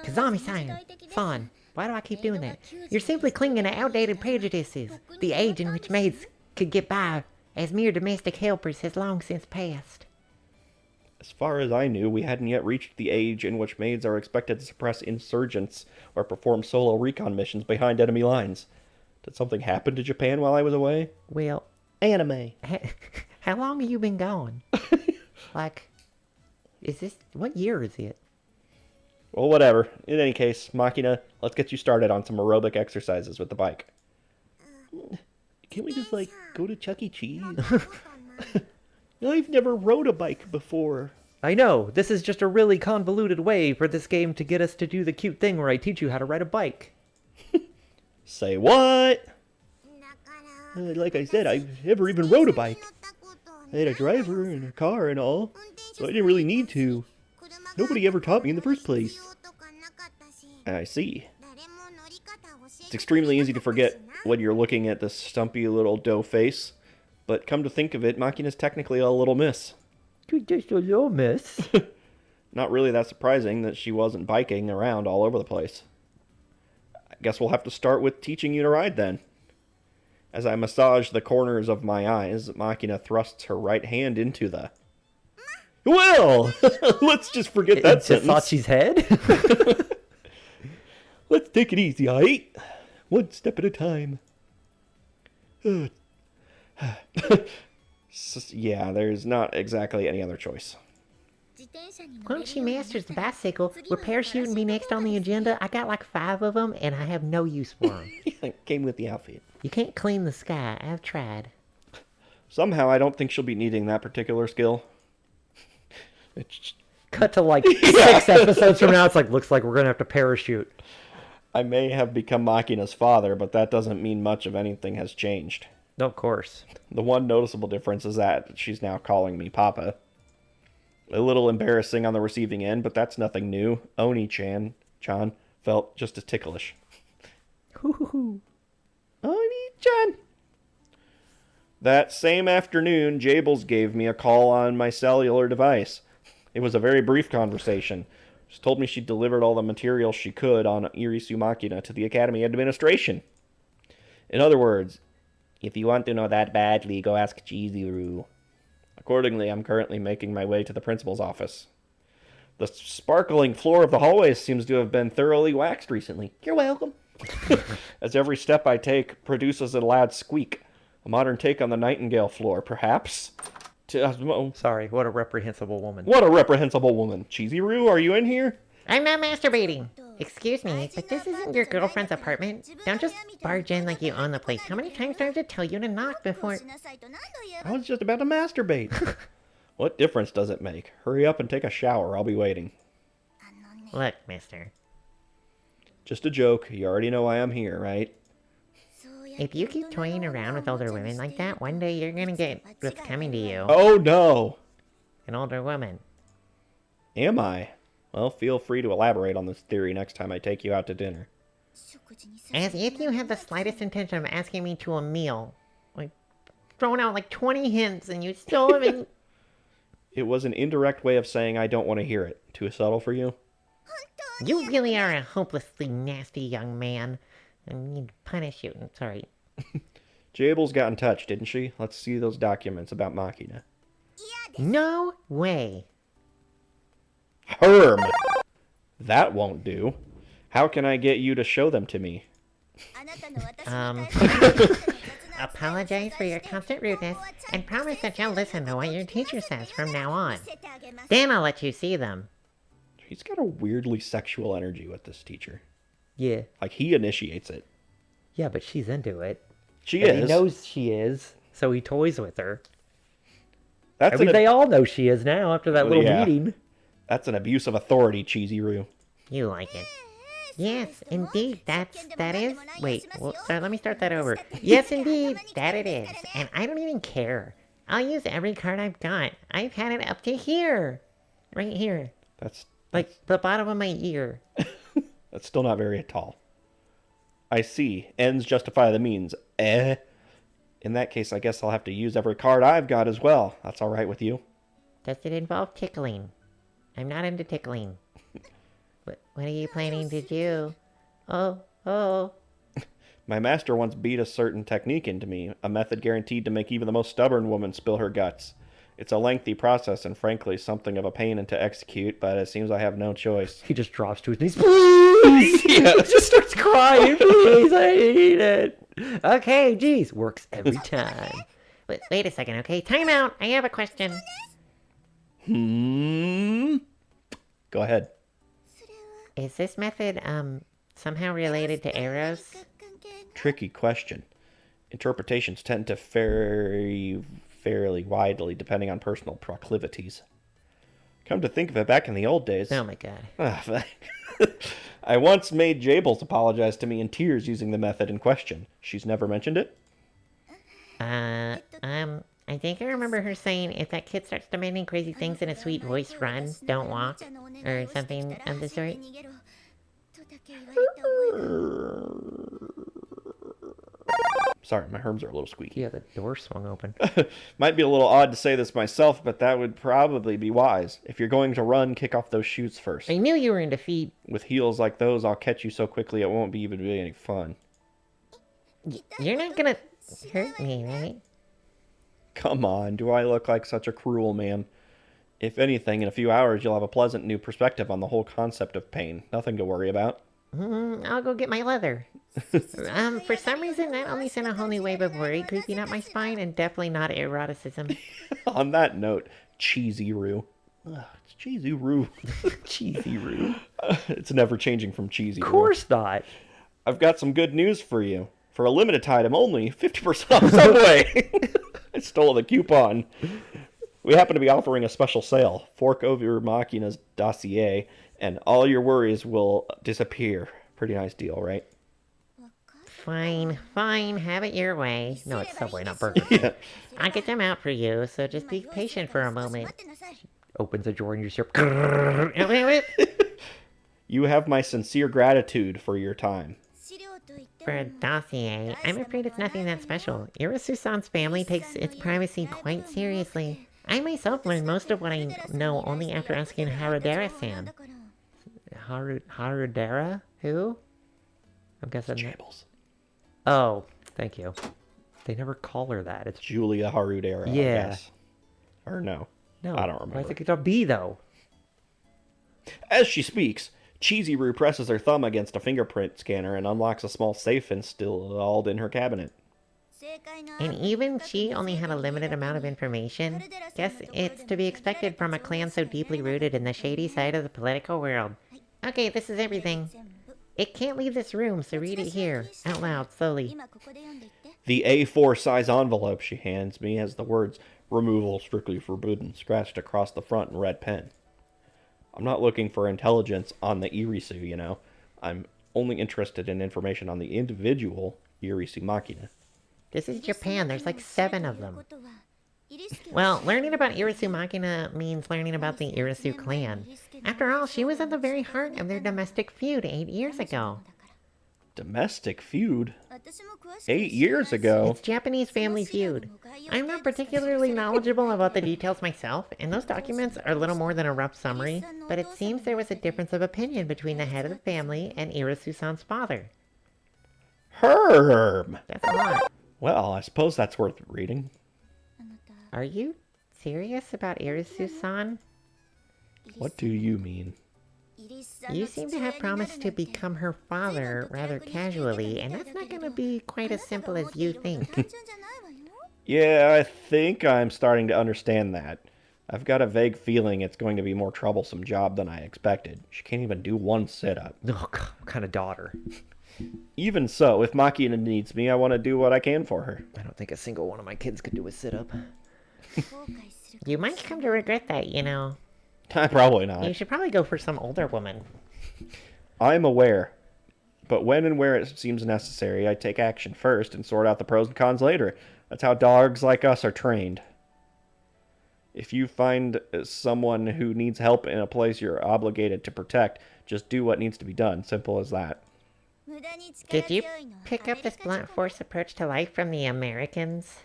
Kazami-san, son, why do I keep doing that? You're simply clinging to outdated prejudices. The age in which maids could get by as mere domestic helpers has long since passed. As far as I knew, we hadn't yet reached the age in which maids are expected to suppress insurgents or perform solo recon missions behind enemy lines. Did something happen to Japan while I was away? Well, Anime. how long have you been gone? What year is it? Well, whatever. In any case, Makina, let's get you started on some aerobic exercises with the bike. Can't we just, go to Chuck E. Cheese? I've never rode a bike before. I know, this is just a really convoluted way for this game to get us to do the cute thing where I teach you how to ride a bike. Say what? Like I said, I've never even rode a bike. I had a driver and a car and all, so I didn't really need to. Nobody ever taught me in the first place. I see. It's extremely easy to forget when you're looking at this stumpy little dough face, but come to think of it, Makina's technically a little miss. Just a little miss. Not really that surprising that she wasn't biking around all over the place. Guess we'll have to start with teaching you to ride then. As I massage the corners of my eyes, Makina thrusts her right hand into the... Well, let's just forget that Into sentence. Sachi's head? Let's take it easy, aight? One step at a time. Yeah, there's not exactly any other choice. Once she masters the bicycle, will parachuting be next on the agenda? I got like 5 of them, and I have no use for them. Came with the outfit. You can't clean the sky. I've tried. Somehow, I don't think she'll be needing that particular skill. Cut to like 6 episodes from now, it's like, looks like we're gonna have to parachute. I may have become Makina's father, but that doesn't mean much of anything has changed. No, of course. The one noticeable difference is that she's now calling me Papa. A little embarrassing on the receiving end, but that's nothing new. Oni-chan felt just as ticklish. Oni-chan! That same afternoon, Jables gave me a call on my cellular device. It was a very brief conversation. She told me she delivered all the material she could on Irisu Makina to the Academy administration. In other words, if you want to know that badly, go ask Cheez E Roo. Accordingly, I'm currently making my way to the principal's office. The sparkling floor of the hallways seems to have been thoroughly waxed recently. You're welcome. As every step I take produces a loud squeak. A modern take on the Nightingale floor, perhaps. Sorry, what a reprehensible woman. What a reprehensible woman. Cheez E Roo, are you in here? I'm not masturbating. Excuse me, but this isn't your girlfriend's apartment. Don't just barge in like you own the place. How many times do I have to tell you to knock before... I was just about to masturbate. What difference does it make? Hurry up and take a shower. I'll be waiting. Look, mister. Just a joke. You already know why I'm here, right? If you keep toying around with older women like that, one day you're gonna get what's coming to you. Oh, no. An older woman. Am I? Well, feel free to elaborate on this theory next time I take you out to dinner. As if you have the slightest intention of asking me to a meal. Like, throwing out like 20 hints and you still haven't... It was an indirect way of saying I don't want to hear it. Too subtle for you? You really are a hopelessly nasty young man. I need to punish you. Sorry. Jables got in touch, didn't she? Let's see those documents about Makina. No way. Herm! That won't do. How can I get you to show them to me? Apologize for your constant rudeness and promise that you'll listen to what your teacher says from now on. Then I'll let you see them. He's got a weirdly sexual energy with this teacher. Yeah. Like, he initiates it. Yeah, but she's into it. She And is. he knows she is, so he toys with her. That's I mean, an, they all know she is now after that little yeah. meeting. That's an abuse of authority, Cheez E Roo. You like it. Yes, indeed, that is... Wait, well, sorry, let me start that over. Yes, indeed, that it is. And I don't even care. I'll use every card I've got. I've had it up to here. Right here. That's Like, the bottom of my ear. That's still not very tall. I see. Ends justify the means. In that case, I guess I'll have to use every card I've got as well. That's alright with you? Does it involve tickling? I'm not into tickling. What are you planning to do? Oh. My master once beat a certain technique into me, a method guaranteed to make even the most stubborn woman spill her guts. It's a lengthy process and frankly something of a pain to execute, but it seems I have no choice. He just drops to his knees. Please! Yeah. Just starts crying. Please, I hate it. Okay, geez. Works every time. Wait a second, okay? Time out! I have a question. Go ahead. Is this method, somehow related to arrows? Tricky question. Interpretations tend to vary fairly widely depending on personal proclivities. Come to think of it, back in the old days... Oh my god. I once made Jables apologize to me in tears using the method in question. She's never mentioned it? I think I remember her saying if that kid starts demanding crazy things in a sweet voice, run, don't walk, or something of the sort. Sorry, my herms are a little squeaky. Yeah, the door swung open. Might be a little odd to say this myself, but that would probably be wise. If you're going to run, kick off those shoes first. I knew you were into feet. With heels like those, I'll catch you so quickly it won't be any fun. You're not gonna hurt me, right? Come on, do I look like such a cruel man? If anything, in a few hours you'll have a pleasant new perspective on the whole concept of pain. Nothing to worry about. I'll go get my leather. For some reason, that only sent a whole new wave of worry creeping up my spine, and definitely not eroticism. On that note, Cheez E Roo. It's Cheez E Roo. Cheez E Roo. It's never changing from Cheez E Roo. Of course not. I've got some good news for you. For a limited time only, 50% off Subway. I stole the coupon. We happen to be offering a special sale. Fork over Makina's dossier, and all your worries will disappear. Pretty nice deal, right? Fine, have it your way. No, it's Subway, not Burger King. Yeah. I'll get them out for you, so just be patient for a moment. Opens a drawer and you just hear... Wait. You have my sincere gratitude for your time. For a dossier, I'm afraid it's nothing that special. Irisu-san's family takes its privacy quite seriously. I myself learned most of what I know only after asking Harudera-san. Harudera? Who? I'm guessing... Jables. Oh, thank you. They never call her that. It's... Julia Harudera, I Yeah. guess. Or no. No. I don't remember. I think it's a B, though. As she speaks, Cheez E Roo presses her thumb against a fingerprint scanner and unlocks a small safe installed in her cabinet. And even she only had a limited amount of information. Guess it's to be expected from a clan so deeply rooted in the shady side of the political world. Okay, this is everything. It can't leave this room, so read it here, out loud, slowly. The A4 size envelope she hands me has the words, "Removal strictly forbidden," scratched across the front in red pen. I'm not looking for intelligence on the Irisu, you know. I'm only interested in information on the individual Irisu Makina. This is Japan, there's like 7 of them. Well, learning about Irisu Makina means learning about the Irisu clan. After all, she was at the very heart of their domestic feud 8 years ago. Domestic feud? 8 years ago? It's Japanese family feud. I'm not particularly knowledgeable about the details myself, and those documents are little more than a rough summary, but it seems there was a difference of opinion between the head of the family and Irisu-san's father. Herm! That's a lot. Well, I suppose that's worth reading. Are you serious about Irisu-san? What do you mean? You seem to have promised to become her father rather casually, and that's not going to be quite as simple as you think. Yeah, I think I'm starting to understand that. I've got a vague feeling it's going to be a more troublesome job than I expected. She can't even do one sit-up. Oh, God, what kind of daughter? Even so, if Makina needs me, I want to do what I can for her. I don't think a single one of my kids could do a sit-up. You might come to regret that, you know. Probably You not. should probably go for some older woman. I'm aware. But when and where it seems necessary, I take action first and sort out the pros and cons later. That's how dogs like us are trained. If you find someone who needs help in a place you're obligated to protect, just do what needs to be done. Simple as that. Did you pick up this blunt force approach to life from the Americans?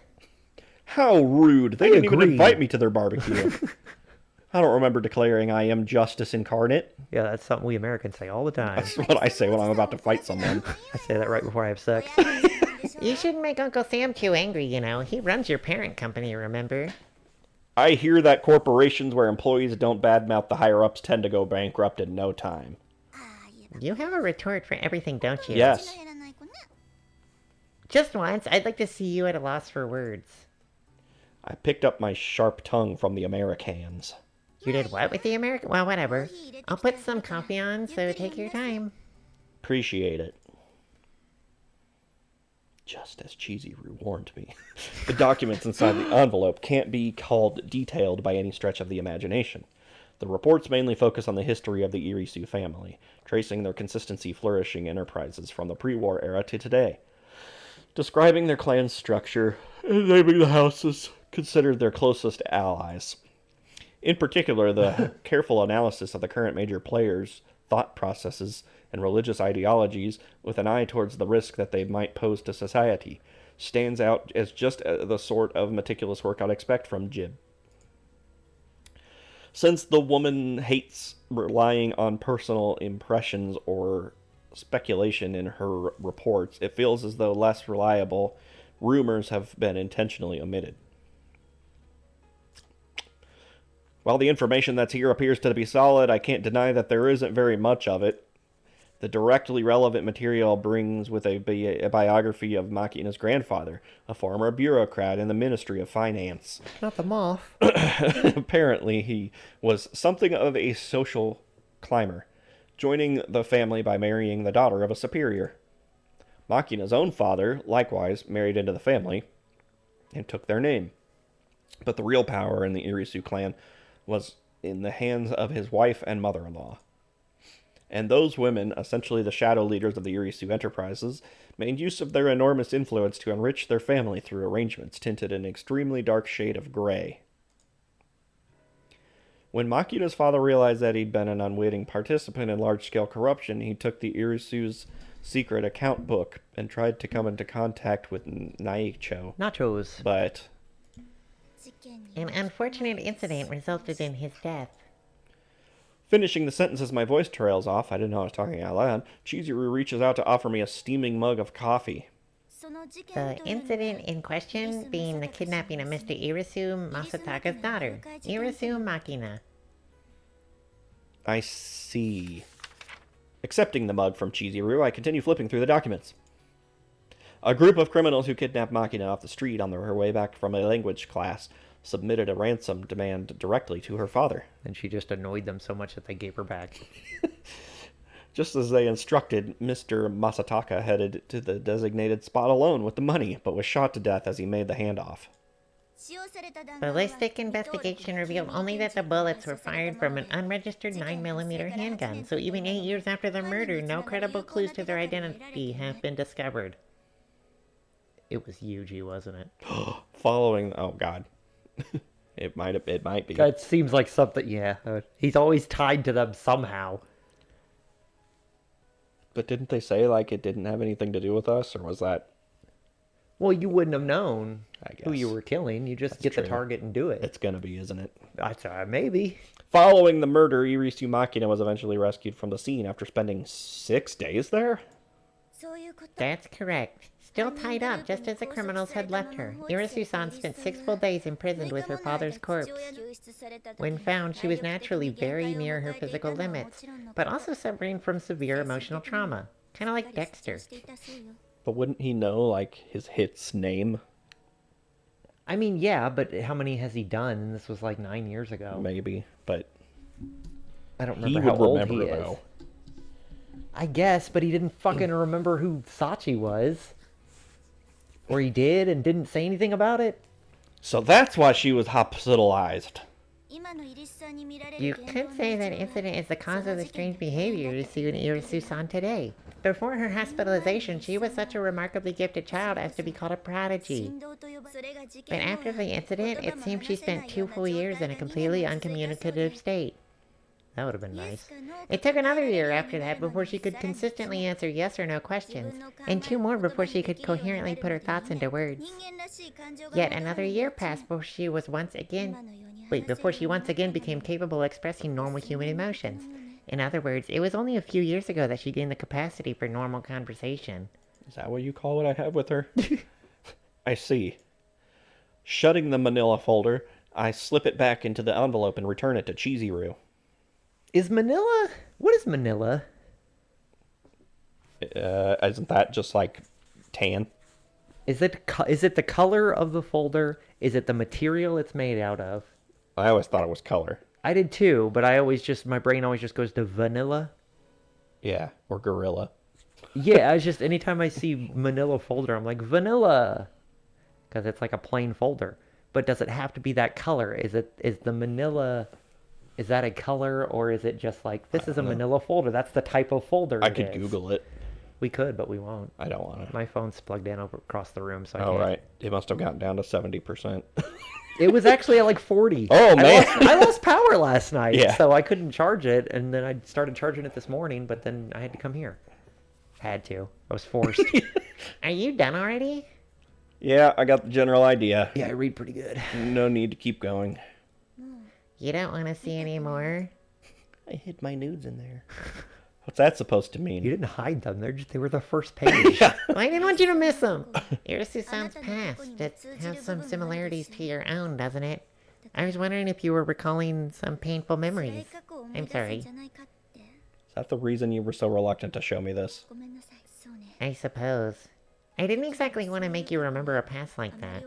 How rude. They I didn't even agree. invite me to their barbecue. I don't remember declaring I am justice incarnate. Yeah, that's something we Americans say all the time. That's what I say when I'm about to fight someone. I say that right before I have sex. You shouldn't make Uncle Sam too angry, you know. He runs your parent company, remember? I hear that corporations where employees don't badmouth the higher-ups tend to go bankrupt in no time. You have a retort for everything, don't you? Yes. Just once, I'd like to see you at a loss for words. I picked up my sharp tongue from the Americans. You did what with the American? Well, whatever. I'll put some coffee on, so take your time. Appreciate it. Just as Cheez E Roo warned me. The documents inside the envelope can't be called detailed by any stretch of the imagination. The reports mainly focus on the history of the Irisu family, tracing their consistency flourishing enterprises from the pre-war era to today. Describing their clan structure, and naming the houses considered their closest allies. In particular, the careful analysis of the current major players' thought processes and religious ideologies with an eye towards the risk that they might pose to society. stands out as just the sort of meticulous work I'd expect from Jib. Since the woman hates relying on personal impressions or speculation in her reports, it feels as though less reliable rumors have been intentionally omitted. While the information that's here appears to be solid, I can't deny that there isn't very much of it. The directly relevant material brings with a biography of Makina's grandfather, a former bureaucrat in the Ministry of Finance. Not the moth. Apparently, he was something of a social climber, joining the family by marrying the daughter of a superior. Makina's own father, likewise, married into the family and took their name. But the real power in the Irisu clan was in the hands of his wife and mother-in-law. And those women, essentially the shadow leaders of the Irisu enterprises, made use of their enormous influence to enrich their family through arrangements tinted an extremely dark shade of gray. When Makina's father realized that he'd been an unwitting participant in large-scale corruption, he took the Irisu's secret account book and tried to come into contact with Naicho. Nachos. But An unfortunate incident resulted in his death. finishing the sentence as my voice trails off, I didn't know I was talking out loud, Cheez E Roo reaches out to offer me a steaming mug of coffee. The incident in question being the kidnapping of Mr. Irisu Masataka's daughter, Irisu Makina. I see. Accepting the mug from Cheez E Roo, I continue flipping through the documents. A group of criminals who kidnapped Makina off the street on her way back from a language class submitted a ransom demand directly to her father. And she just annoyed them so much that they gave her back. Just as they instructed, Mr. Masataka headed to the designated spot alone with the money, but was shot to death as he made the handoff. Ballistic investigation revealed only that the bullets were fired from an unregistered 9mm handgun, so even 8 years after the murder, no credible clues to their identity have been discovered. It was Yuuji, wasn't it? Following... Oh, God. It might be. That seems like something, yeah. He's always tied to them somehow. But didn't they say, like, it didn't have anything to do with us, or was that... Well, you wouldn't have known I guess. who you were killing. You just That's get the true. target and do it. It's gonna be, isn't it? Maybe. Following the murder, Irisu Makina was eventually rescued from the scene after spending 6 days there? That's correct. Still tied up just as the criminals had left her, Irisu-san spent 6 full days imprisoned with her father's corpse. When found, she was naturally very near her physical limits, but also suffering from severe emotional trauma, kind of like Dexter. But wouldn't he know, like, his hit's name? I mean, yeah, but how many has he done? And this was like 9 years ago. Maybe, but... I don't He remember how would old remember, he is. though. I guess, but he didn't fucking remember who Sachi was. Or he did and didn't say anything about it. So that's why she was hospitalized. You could say that incident is the cause of the strange behavior you see in Irisu-san today. Before her hospitalization, she was such a remarkably gifted child as to be called a prodigy. But after the incident, it seems she spent 2 full years in a completely uncommunicative state. That would have been nice. It took another year after that before she could consistently answer yes or no questions, and 2 more before she could coherently put her thoughts into words. Yet another year passed before she once again became capable of expressing normal human emotions. In other words, it was only a few years ago that she gained the capacity for normal conversation. Is that what you call what I have with her? I see. Shutting the manila folder, I slip it back into the envelope and return it to Cheez E Roo. Is Manila? What is Manila? Isn't that just like tan? Is it the color of the folder? Is it the material it's made out of? I always thought it was color. I did too, but my brain always just goes to vanilla. Yeah, or gorilla. Yeah, I just anytime I see Manila folder, I'm like vanilla, because it's like a plain folder. But does it have to be that color? Is the Manila? Is that a color, or is it just like, this is a Manila folder? That's the type of folder I could Google it. We could, but we won't. I don't want to. My phone's plugged in over across the room, so I Oh, can't. right. It must have gotten down to 70%. It was actually at like 40. Oh, man. I lost power last night, Yeah. so I couldn't charge it, and then I started charging it this morning, but then I had to come here. Had to. I was forced. Are you done already? Yeah, I got the general idea. Yeah, I read pretty good. No need to keep going. You don't want to see any more? I hid my nudes in there. What's that supposed to mean? You didn't hide them. They were the first page. Well, I didn't want you to miss them. Irisu-san's past. It has some similarities to your own, doesn't it? I was wondering if you were recalling some painful memories. I'm sorry. Is that the reason you were so reluctant to show me this? I suppose. I didn't exactly want to make you remember a past like that.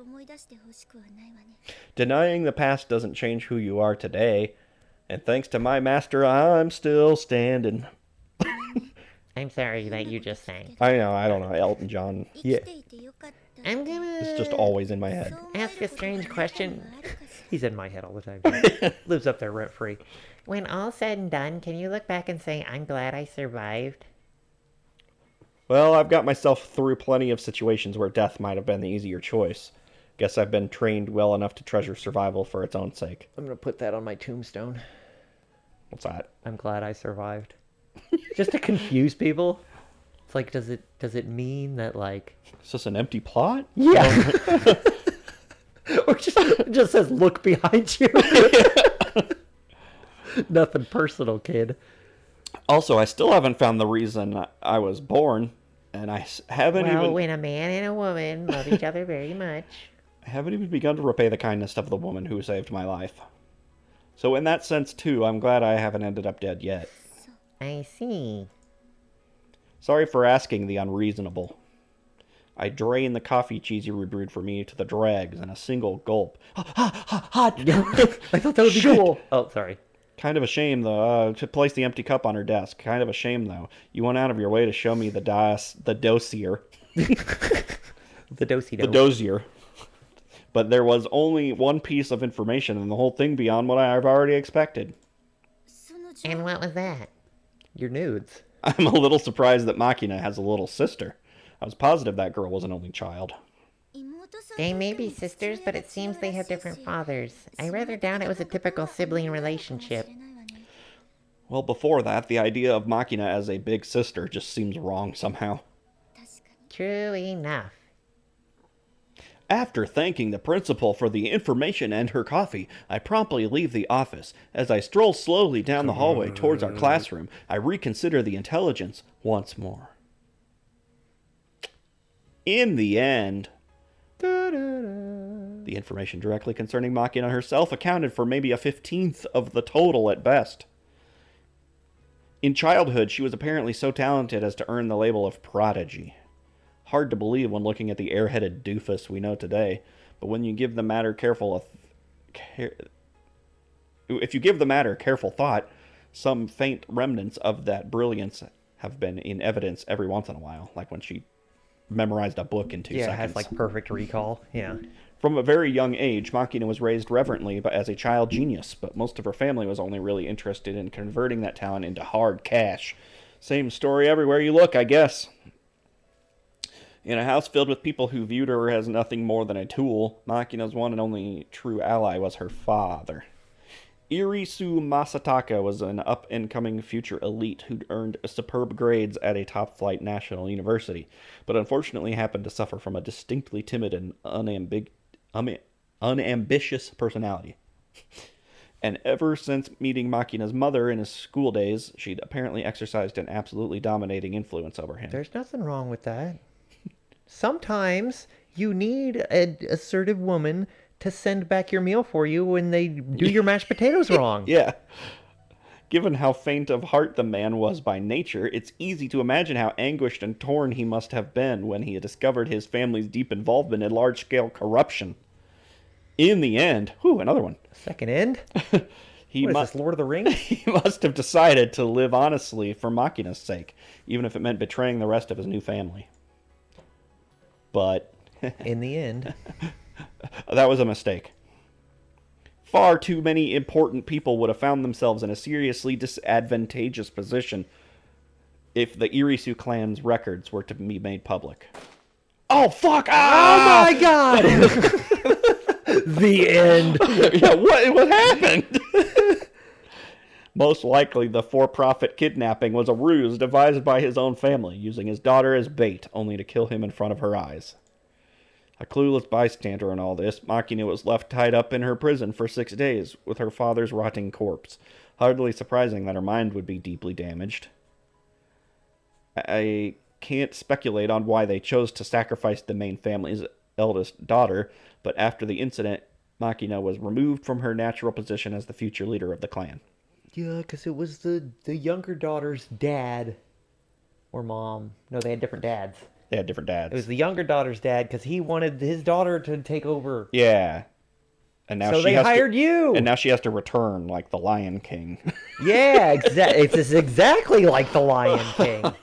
Denying the past doesn't change who you are today. And thanks to my master, I'm still standing. I'm sorry that you just sang. I know, I don't know. Elton John. Yeah. I'm gonna It's just always in my head. ask a strange question. He's in my head all the time. Lives up there rent free. When all's said and done, can you look back and say, I'm glad I survived? Well, I've got myself through plenty of situations where death might have been the easier choice. Guess I've been trained well enough to treasure survival for its own sake. I'm gonna put that on my tombstone. What's that? I'm glad I survived. Just to confuse people. It's like, does it mean that like? Is this an empty plot? Yeah. Or it just says look behind you. Nothing personal, kid. Also, I still haven't found the reason I was born, and I haven't even When a man and a woman love each other very much. I haven't even begun to repay the kindness of the woman who saved my life. So in that sense, too, I'm glad I haven't ended up dead yet. I see. Sorry for asking the unreasonable. I drained the coffee Cheez E Roo brewed for me to the dregs in a single gulp. Hot! I thought that would be cool. Oh, sorry. Kind of a shame, though, to place the empty cup on her desk. Kind of a shame, though. You went out of your way to show me the dossier. The The dossier. But there was only one piece of information in the whole thing beyond what I've already expected. And what was that? Your nudes. I'm a little surprised that Makina has a little sister. I was positive that girl was an only child. They may be sisters, but it seems they have different fathers. I rather doubt it was a typical sibling relationship. Well, before that, the idea of Makina as a big sister just seems wrong somehow. True enough. After thanking the principal for the information and her coffee, I promptly leave the office. As I stroll slowly down the hallway towards our classroom, I reconsider the intelligence once more. In the end, the information directly concerning Makina herself accounted for maybe a 15th of the total at best. In childhood, she was apparently so talented as to earn the label of prodigy. Hard to believe when looking at the airheaded doofus we know today, but when you give the matter if you give the matter careful thought, some faint remnants of that brilliance have been in evidence every once in a while, like when she memorized a book in 2 Yeah, seconds. it has like perfect recall. Yeah. From a very young age, Makina was raised reverently as a child genius, but most of her family was only really interested in converting that talent into hard cash. Same story everywhere you look, I guess. In a house filled with people who viewed her as nothing more than a tool, Makina's one and only true ally was her father. Irisu Masataka was an up-and-coming future elite who'd earned superb grades at a top-flight national university, but unfortunately happened to suffer from a distinctly timid and unambitious personality. And ever since meeting Makina's mother in his school days, she'd apparently exercised an absolutely dominating influence over him. There's nothing wrong with that. Sometimes you need an assertive woman to send back your meal for you when they do your mashed potatoes wrong. Yeah. Given how faint of heart the man was by nature, it's easy to imagine how anguished and torn he must have been when he had discovered his family's deep involvement in large-scale corruption. In the end, another one. Second end? He What is this, Lord of the Rings? He must have decided to live honestly for Makina's sake, even if it meant betraying the rest of his new family. But In the end. that was a mistake. Far too many important people would have found themselves in a seriously disadvantageous position if the Irisu clan's records were to be made public. Oh, fuck! Ah! Oh my god! The end. Yeah, what happened? Most likely, the for-profit kidnapping was a ruse devised by his own family, using his daughter as bait, only to kill him in front of her eyes. A clueless bystander in all this, Makina was left tied up in her prison for 6 days with her father's rotting corpse. Hardly surprising that her mind would be deeply damaged. I can't speculate on why they chose to sacrifice the main family's eldest daughter, but after the incident, Makina was removed from her natural position as the future leader of the clan. Yeah, because it was the younger daughter's dad or mom. No, they had different dads. They had different dads. It was the younger daughter's dad because he wanted his daughter to take over. Yeah. And now So she they has hired you. And now she has to return like the Lion King. Yeah, it's exactly like the Lion King.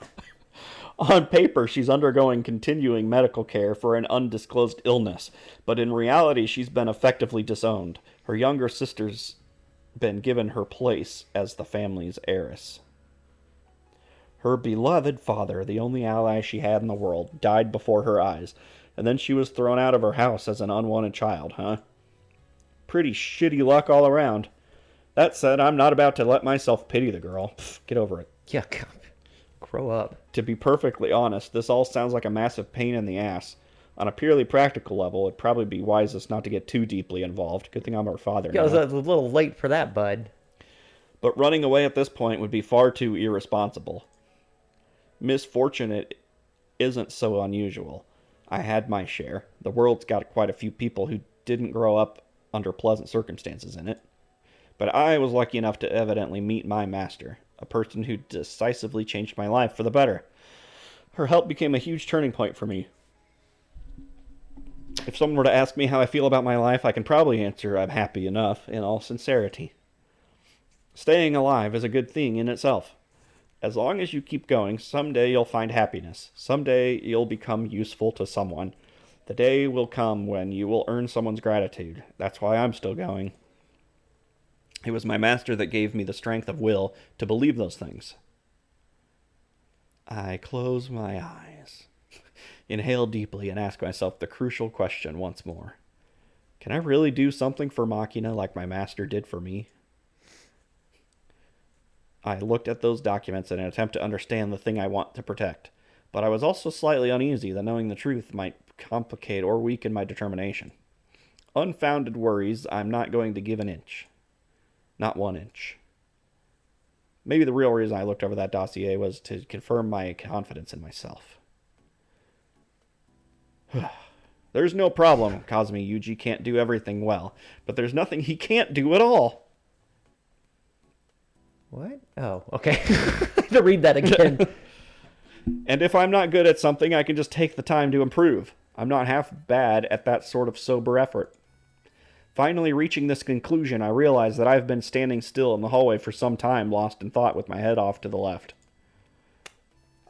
On paper, she's undergoing continuing medical care for an undisclosed illness, but in reality, she's been effectively disowned. Her younger sister's been given her place as the family's heiress. Her beloved father, the only ally she had in the world, died before her eyes, and then she was thrown out of her house as an unwanted child, huh? Pretty shitty luck all around. That said, I'm not about to let myself pity the girl. Pfft, get over it. Yeah, grow up. To be perfectly honest, this all sounds like a massive pain in the ass. On a purely practical level, it'd probably be wisest not to get too deeply involved. Good thing I'm her father Yeah, now. I was a little late for that, bud. But running away at this point would be far too irresponsible. Misfortune it isn't so unusual. I had my share. The world's got quite a few people who didn't grow up under pleasant circumstances in it. But I was lucky enough to evidently meet my master, a person who decisively changed my life for the better. Her help became a huge turning point for me. If someone were to ask me how I feel about my life, I can probably answer I'm happy enough in all sincerity. Staying alive is a good thing in itself. As long as you keep going, someday you'll find happiness. Someday you'll become useful to someone. The day will come when you will earn someone's gratitude. That's why I'm still going. It was my master that gave me the strength of will to believe those things. I close my eyes, inhale deeply, and ask myself the crucial question once more. Can I really do something for Makina like my master did for me? I looked at those documents in an attempt to understand the thing I want to protect, but I was also slightly uneasy that knowing the truth might complicate or weaken my determination. Unfounded worries, I'm not going to give an inch. Not 1 inch. Maybe the real reason I looked over that dossier was to confirm my confidence in myself. There's no problem, Kazumi Yuuji can't do everything well, but there's nothing he can't do at all. What? Oh, okay. I have to read that again. And if I'm not good at something, I can just take the time to improve. I'm not half bad at that sort of sober effort. Finally reaching this conclusion, I realize that I've been standing still in the hallway for some time, lost in thought with my head off to the left.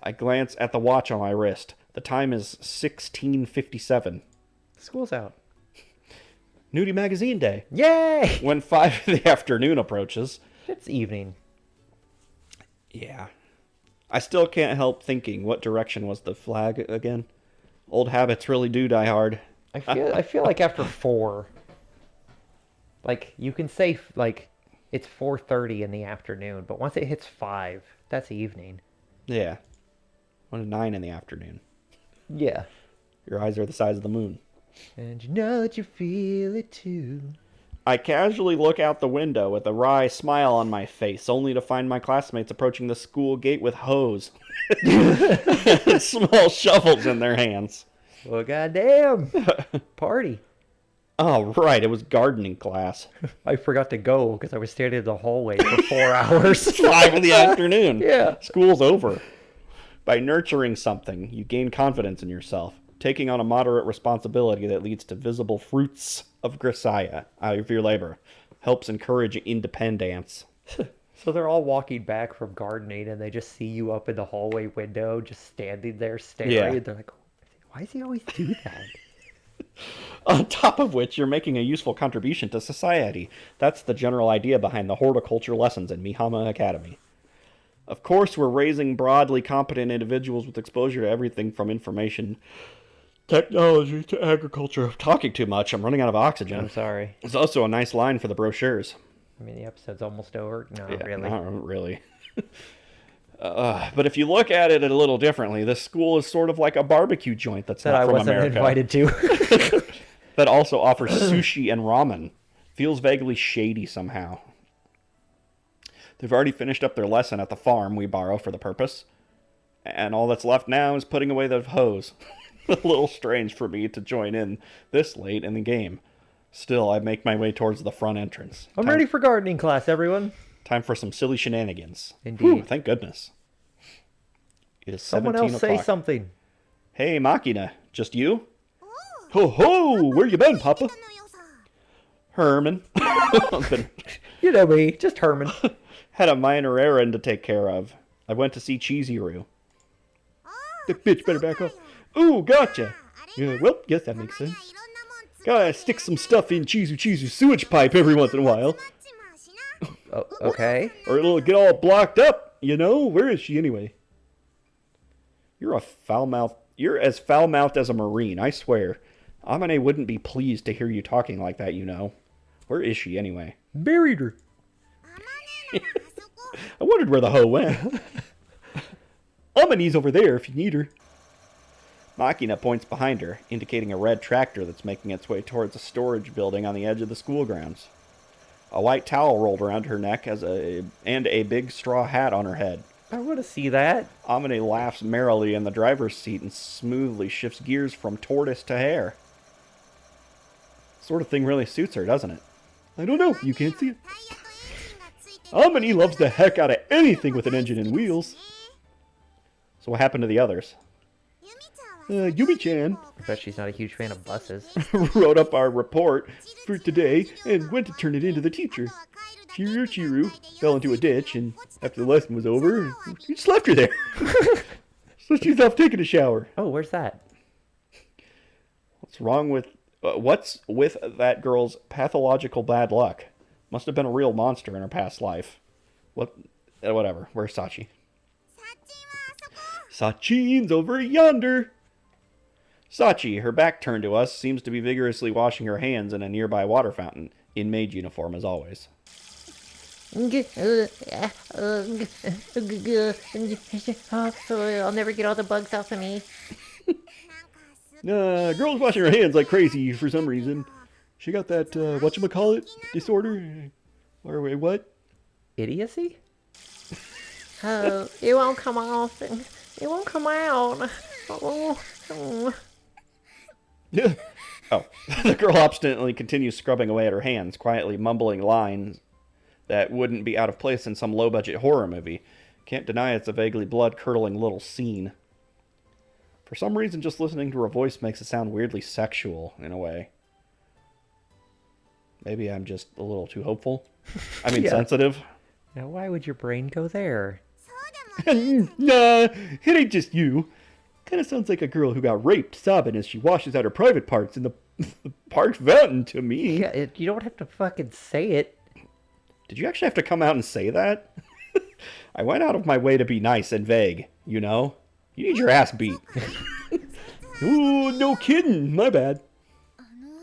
I glance at the watch on my wrist. The time is 16:57. School's out. Nudie Magazine Day. Yay! When 5 in the afternoon approaches. It's evening. Yeah. I still can't help thinking what direction was the flag again. Old habits really do die hard. I feel like after 4, like you can say like it's 4:30 in the afternoon, but once it hits 5, that's evening. Yeah. 1 to 9 in the afternoon. Yeah. Your eyes are the size of the moon. And you know that you feel it too. I casually look out the window with a wry smile on my face, only to find my classmates approaching the school gate with hoes and small shovels in their hands. Well, goddamn. Party. Oh, right, it was gardening class. I forgot to go because I was standing in the hallway for 4 hours. 5 in the afternoon. Yeah. School's over. By nurturing something, you gain confidence in yourself, taking on a moderate responsibility that leads to visible fruits of Grisaia out of your labor. Helps encourage independence. So they're all walking back from gardening and they just see you up in the hallway window just standing there staring. Yeah. They're like, why does he always do that? On top of which, you're making a useful contribution to society. That's the general idea behind the horticulture lessons in Mihama Academy. Of course, we're raising broadly competent individuals with exposure to everything from information technology to agriculture. Talking too much. I'm running out of oxygen. I'm sorry. It's also a nice line for the brochures. I mean, the episode's almost over. No, Yeah, really. not really. But if you look at it a little differently, this school is sort of like a barbecue joint that's That not I from wasn't America. invited to. That also offers sushi and ramen. Feels vaguely shady somehow. They've already finished up their lesson at the farm we borrow for the purpose. And all that's left now is putting away the hose. A little strange for me to join in this late in the game. Still, I make my way towards the front entrance. I'm ready for gardening class, everyone. Time for some silly shenanigans. Indeed. Whew, thank goodness. It is Someone 17 else o'clock. say something. Hey, Makina. Just you? Ho ho! Where you been, Papa? Herman. You know me, just Herman. Had a minor errand to take care of. I went to see Cheez E Roo. The bitch better back off. Ooh, gotcha. Yeah, well, yes, that makes sense. Gotta stick some stuff in Cheezu's sewage pipe every once in a while. Oh, okay. Or it'll get all blocked up, you know? Where is she anyway? You're as foul-mouthed as a Marine, I swear. Amane wouldn't be pleased to hear you talking like that, you know. Where is she anyway? Buried her. I wondered where the hoe went. Amane's over there if you need her. Makina points behind her, indicating a red tractor that's making its way towards a storage building on the edge of the school grounds. A white towel rolled around her neck and a big straw hat on her head. I want to see that. Amane laughs merrily in the driver's seat and smoothly shifts gears from tortoise to hare. Sort of thing really suits her, doesn't it? I don't know. You can't see it. Amane loves the heck out of anything with an engine and wheels. So what happened to the others? Yumi-chan I bet she's not a huge fan of buses. wrote up our report for today and went to turn it in to the teacher. Chiru fell into a ditch, and after the lesson was over, we just left her there. So she's off taking a shower. Oh, where's that? What's with that girl's pathological bad luck? Must have been a real monster in her past life. Whatever. Where's Sachi? Sachin's over yonder. Sachi, her back turned to us, seems to be vigorously washing her hands in a nearby water fountain, in maid uniform as always. I'll never get all the bugs off of me. Girl's washing her hands like crazy for some reason. She got that, whatchamacallit disorder? Or wait, what? Idiocy? Oh, it won't come off. It won't come out. Oh. Yeah. Oh. The girl obstinately continues scrubbing away at her hands, quietly mumbling lines that wouldn't be out of place in some low-budget horror movie. Can't deny it's a vaguely blood-curdling little scene. For some reason, just listening to her voice makes it sound weirdly sexual, in a way. Maybe I'm just a little too hopeful. I mean, Yeah. sensitive. Now, why would your brain go there? Nah, it ain't just you. Kind of sounds like a girl who got raped, sobbing as she washes out her private parts in the park fountain to me. Yeah, you don't have to fucking say it. Did you actually have to come out and say that? I went out of my way to be nice and vague, you know? You need your ass beat. Ooh, no kidding. My bad.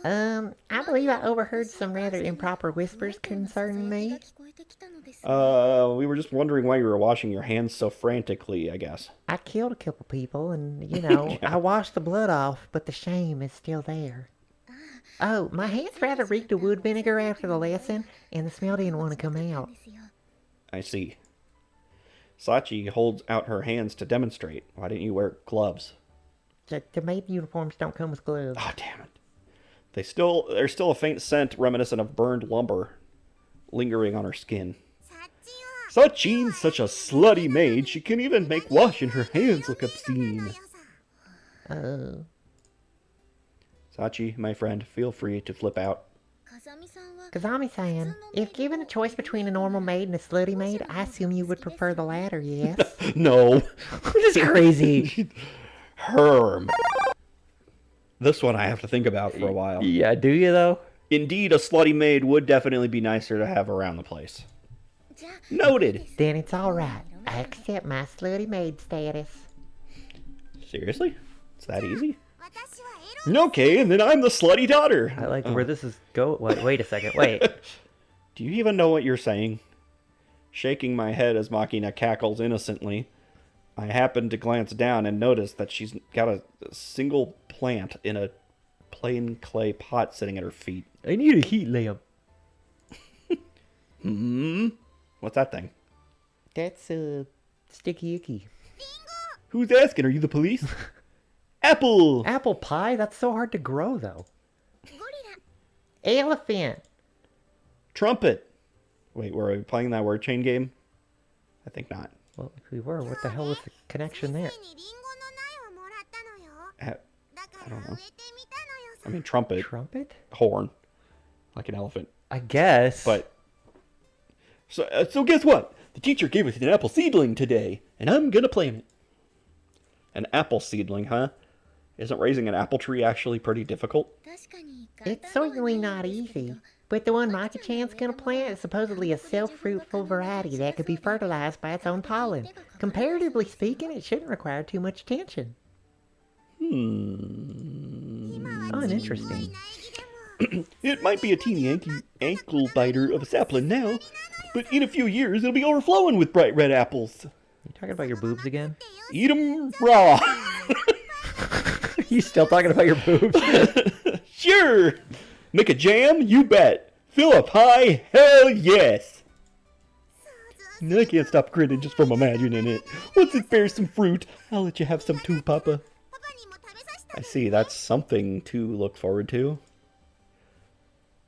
I believe I overheard some rather improper whispers concerning me. We were just wondering why you were washing your hands so frantically, I guess. I killed a couple people and, you know, I washed the blood off, but the shame is still there. Oh, my hands rather reeked of wood vinegar after the lesson, and the smell didn't want to come out. I see. Sachi holds out her hands to demonstrate. Why didn't you wear gloves? The maid uniforms don't come with gloves. Ah, damn it. There's still a faint scent reminiscent of burned lumber lingering on her skin. Sachin's such a slutty maid, she can even make washing her hands look obscene. Oh. Sachi, my friend, feel free to flip out. Kazami-san, if given a choice between a normal maid and a slutty maid, I assume you would prefer the latter, yes? No. This is crazy. Herm. This one I have to think about for a while. Yeah, do you though? Indeed, a slutty maid would definitely be nicer to have around the place. Noted. Then it's alright. I accept my slutty maid status. Seriously? It's that easy? Okay, and then I'm the slutty daughter. I like where this is go. Wait a second. Wait. Do you even know what you're saying? Shaking my head as Makina cackles innocently, I happen to glance down and notice that she's got a single plant in a plain clay pot sitting at her feet. I need a heat lamp. What's that thing? That's sticky icky. Who's asking? Are you the police? Apple! Apple pie? That's so hard to grow, though. Elephant. Trumpet! Wait, were we playing that word chain game? I think not. Well, if we were, what the hell was the connection there? I don't know. I mean, trumpet. Trumpet? Horn. Like an elephant. I guess. But... So guess what? The teacher gave us an apple seedling today, and I'm gonna plant it. An apple seedling, huh? Isn't raising an apple tree actually pretty difficult? It's certainly not easy, but the one Maki-chan's gonna plant is supposedly a self-fruitful variety that could be fertilized by its own pollen. Comparatively speaking, it shouldn't require too much attention. Uninteresting. It might be a teeny ankle biter of a sapling now, but in a few years it'll be overflowing with bright red apples. You talking about your boobs again? Eat 'em raw. You still talking about your boobs? Sure. Make a jam? You bet. Fill a pie? Hell yes. I can't stop grinning just from imagining it. Once it bears some fruit, I'll let you have some too, Papa. I see, that's something to look forward to.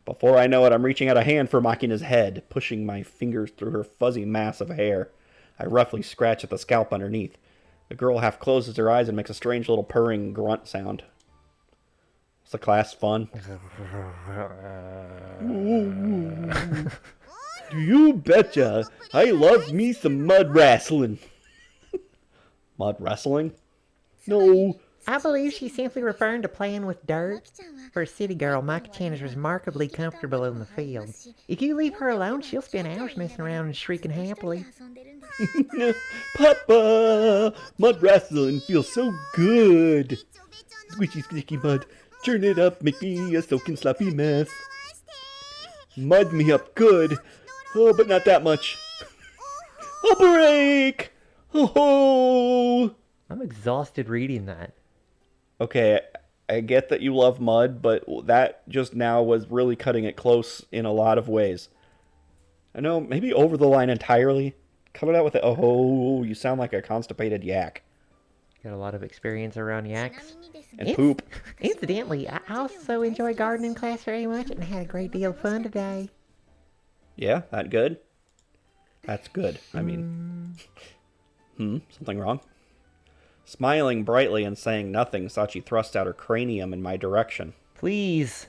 Before I know it, I'm reaching out a hand for Makina's head, pushing my fingers through her fuzzy mass of hair. I roughly scratch at the scalp underneath. The girl half closes her eyes and makes a strange little purring grunt sound. Was the class fun? You betcha! I love me some mud wrestling. Mud wrestling? No. I believe she's simply referring to playing with dirt. For a city girl, Maki-chan is remarkably comfortable in the field. If you leave her alone, she'll spend hours messing around and shrieking happily. Papa! Mud wrestling feels so good. Squishy, sticky mud. Turn it up, make me a soaking sloppy mess. Mud me up good. Oh, but not that much. A break! Oh! I'm exhausted reading that. Okay, I get that you love mud, but that just now was really cutting it close in a lot of ways. I know, maybe over the line entirely. Cut it out with the oh, you sound like a constipated yak. Got a lot of experience around yaks. And poop. Incidentally, I also enjoy gardening class very much and had a great deal of fun today. Yeah, that good? That's good. I mean... Something wrong? Smiling brightly and saying nothing, Sachi thrust out her cranium in my direction. Please.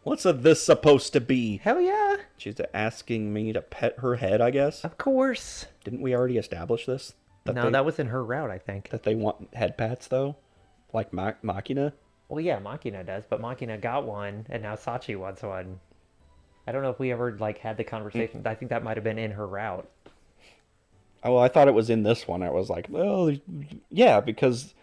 What's this supposed to be? Hell yeah. She's asking me to pet her head, I guess? Of course. Didn't we already establish this? That was in her route, I think. That they want head pats, though? Like Makina? Well, yeah, Makina does, but Makina got one, and now Sachi wants one. I don't know if we ever, had the conversation. I think that might have been in her route. Oh, well, I thought it was in this one. I was like, well, yeah, because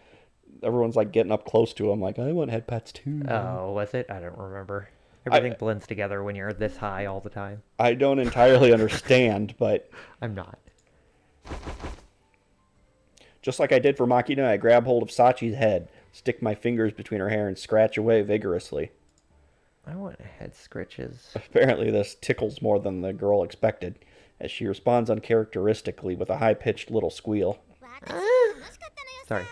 everyone's, getting up close to him. Like, I want head pats, too. Oh, was it? I don't remember. Everything blends together when you're this high all the time. I don't entirely understand, but... I'm not. Just like I did for Makina, I grab hold of Sachi's head, stick my fingers between her hair, and scratch away vigorously. I want head scritches. Apparently this tickles more than the girl expected, as she responds uncharacteristically with a high-pitched little squeal. Sorry.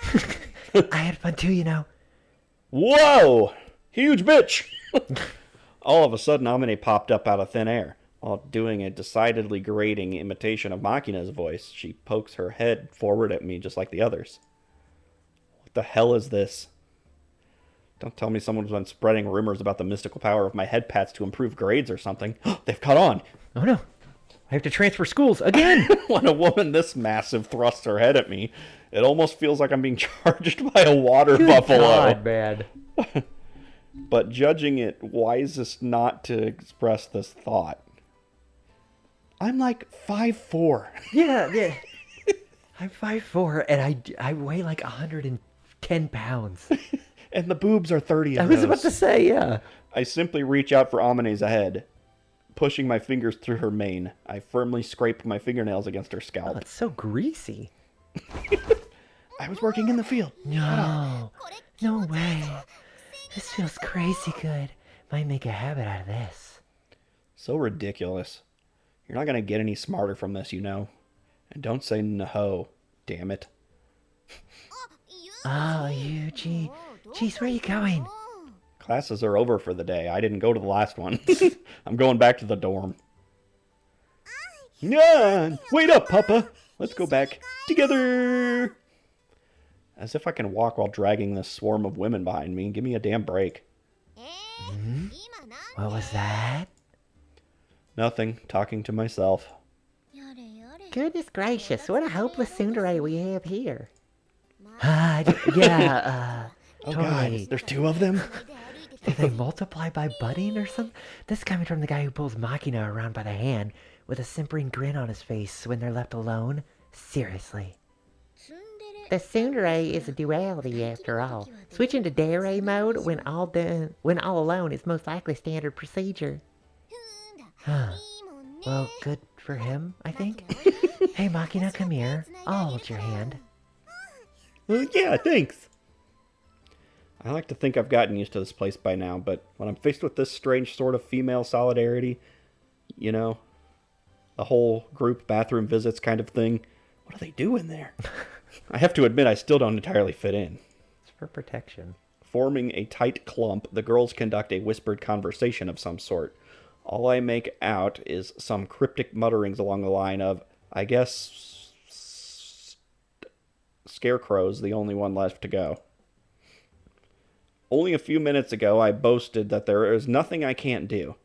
I had fun too, you know. Whoa! Huge bitch! All of a sudden, Amine popped up out of thin air. While doing a decidedly grating imitation of Makina's voice, she pokes her head forward at me just like the others. What the hell is this? Don't tell me someone's been spreading rumors about the mystical power of my head pats to improve grades or something. They've caught on. Oh no. I have to transfer schools again. When a woman this massive thrusts her head at me, it almost feels like I'm being charged by a water buffalo. God, man. But judging it wisest not to express this thought. I'm like 5'4". Yeah. I'm 5'4", and I weigh like 110 pounds. And the boobs are 30 of I was those. about to say, yeah. I simply reach out for Amine's head, pushing my fingers through her mane. I firmly scraped my fingernails against her Oh, scalp. it's so greasy. I was working in the field. No. No way. This feels crazy good. Might make a habit out of this. So ridiculous. You're not going to get any smarter from this, you know. And don't say no, damn it. Oh, Yuuji. Jeez, where are you going? Classes are over for the day. I didn't go to the last one. I'm going back to the dorm. Yeah, wait up, Papa. Let's go back together. As if I can walk while dragging this swarm of women behind me. Give me a damn break. What was that? Nothing. Talking to myself. Goodness gracious, what a hopeless tsundere we have here. Yeah, Oh totally. God, there's two of them? Did they multiply by budding or something? This is coming from the guy who pulls Makina around by the hand with a simpering grin on his face when they're left alone. Seriously. The tsundere is a duality after all. Switching to dere mode when all alone is most likely standard procedure. Huh. Well, good for him, I think. Hey, Makina, come here. I'll hold your hand. Well, yeah, thanks. I like to think I've gotten used to this place by now, but when I'm faced with this strange sort of female solidarity, you know, the whole group bathroom visits kind of thing, what do they do in there? I have to admit I still don't entirely fit in. It's for protection. Forming a tight clump, the girls conduct a whispered conversation of some sort. All I make out is some cryptic mutterings along the line of, I guess, Scarecrow's the only one left to go. Only a few minutes ago, I boasted that there is nothing I can't do.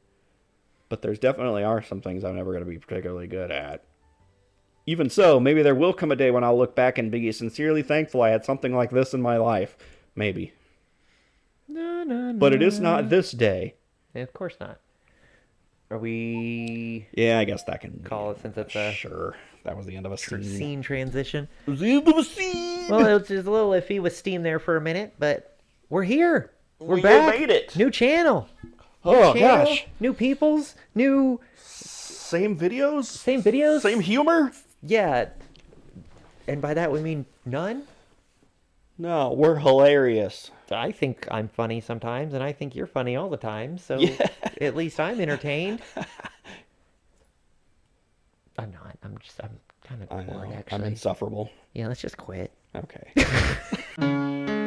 But there's definitely are some things I'm never going to be particularly good at. Even so, maybe there will come a day when I'll look back and be sincerely thankful I had something like this in my life. Maybe. But it is not this day. Of course not. Are we... Yeah, I guess that can Call it since it's a... Sure. That was the end of a scene. Scene transition. It was the end of a scene! Well, it was just a little iffy with Steam there for a minute, but we're here. We're We back. made it. New channel. Oh, Channel, gosh. New peoples. New... Same videos? Same videos. Same humor? Yeah. And by that we mean none? No, we're hilarious. I think I'm funny sometimes, and I think you're funny all the time, so Yeah. at least I'm entertained. I'm not. I'm kind of I bored, know. actually. I'm insufferable. Yeah, let's just quit. Okay.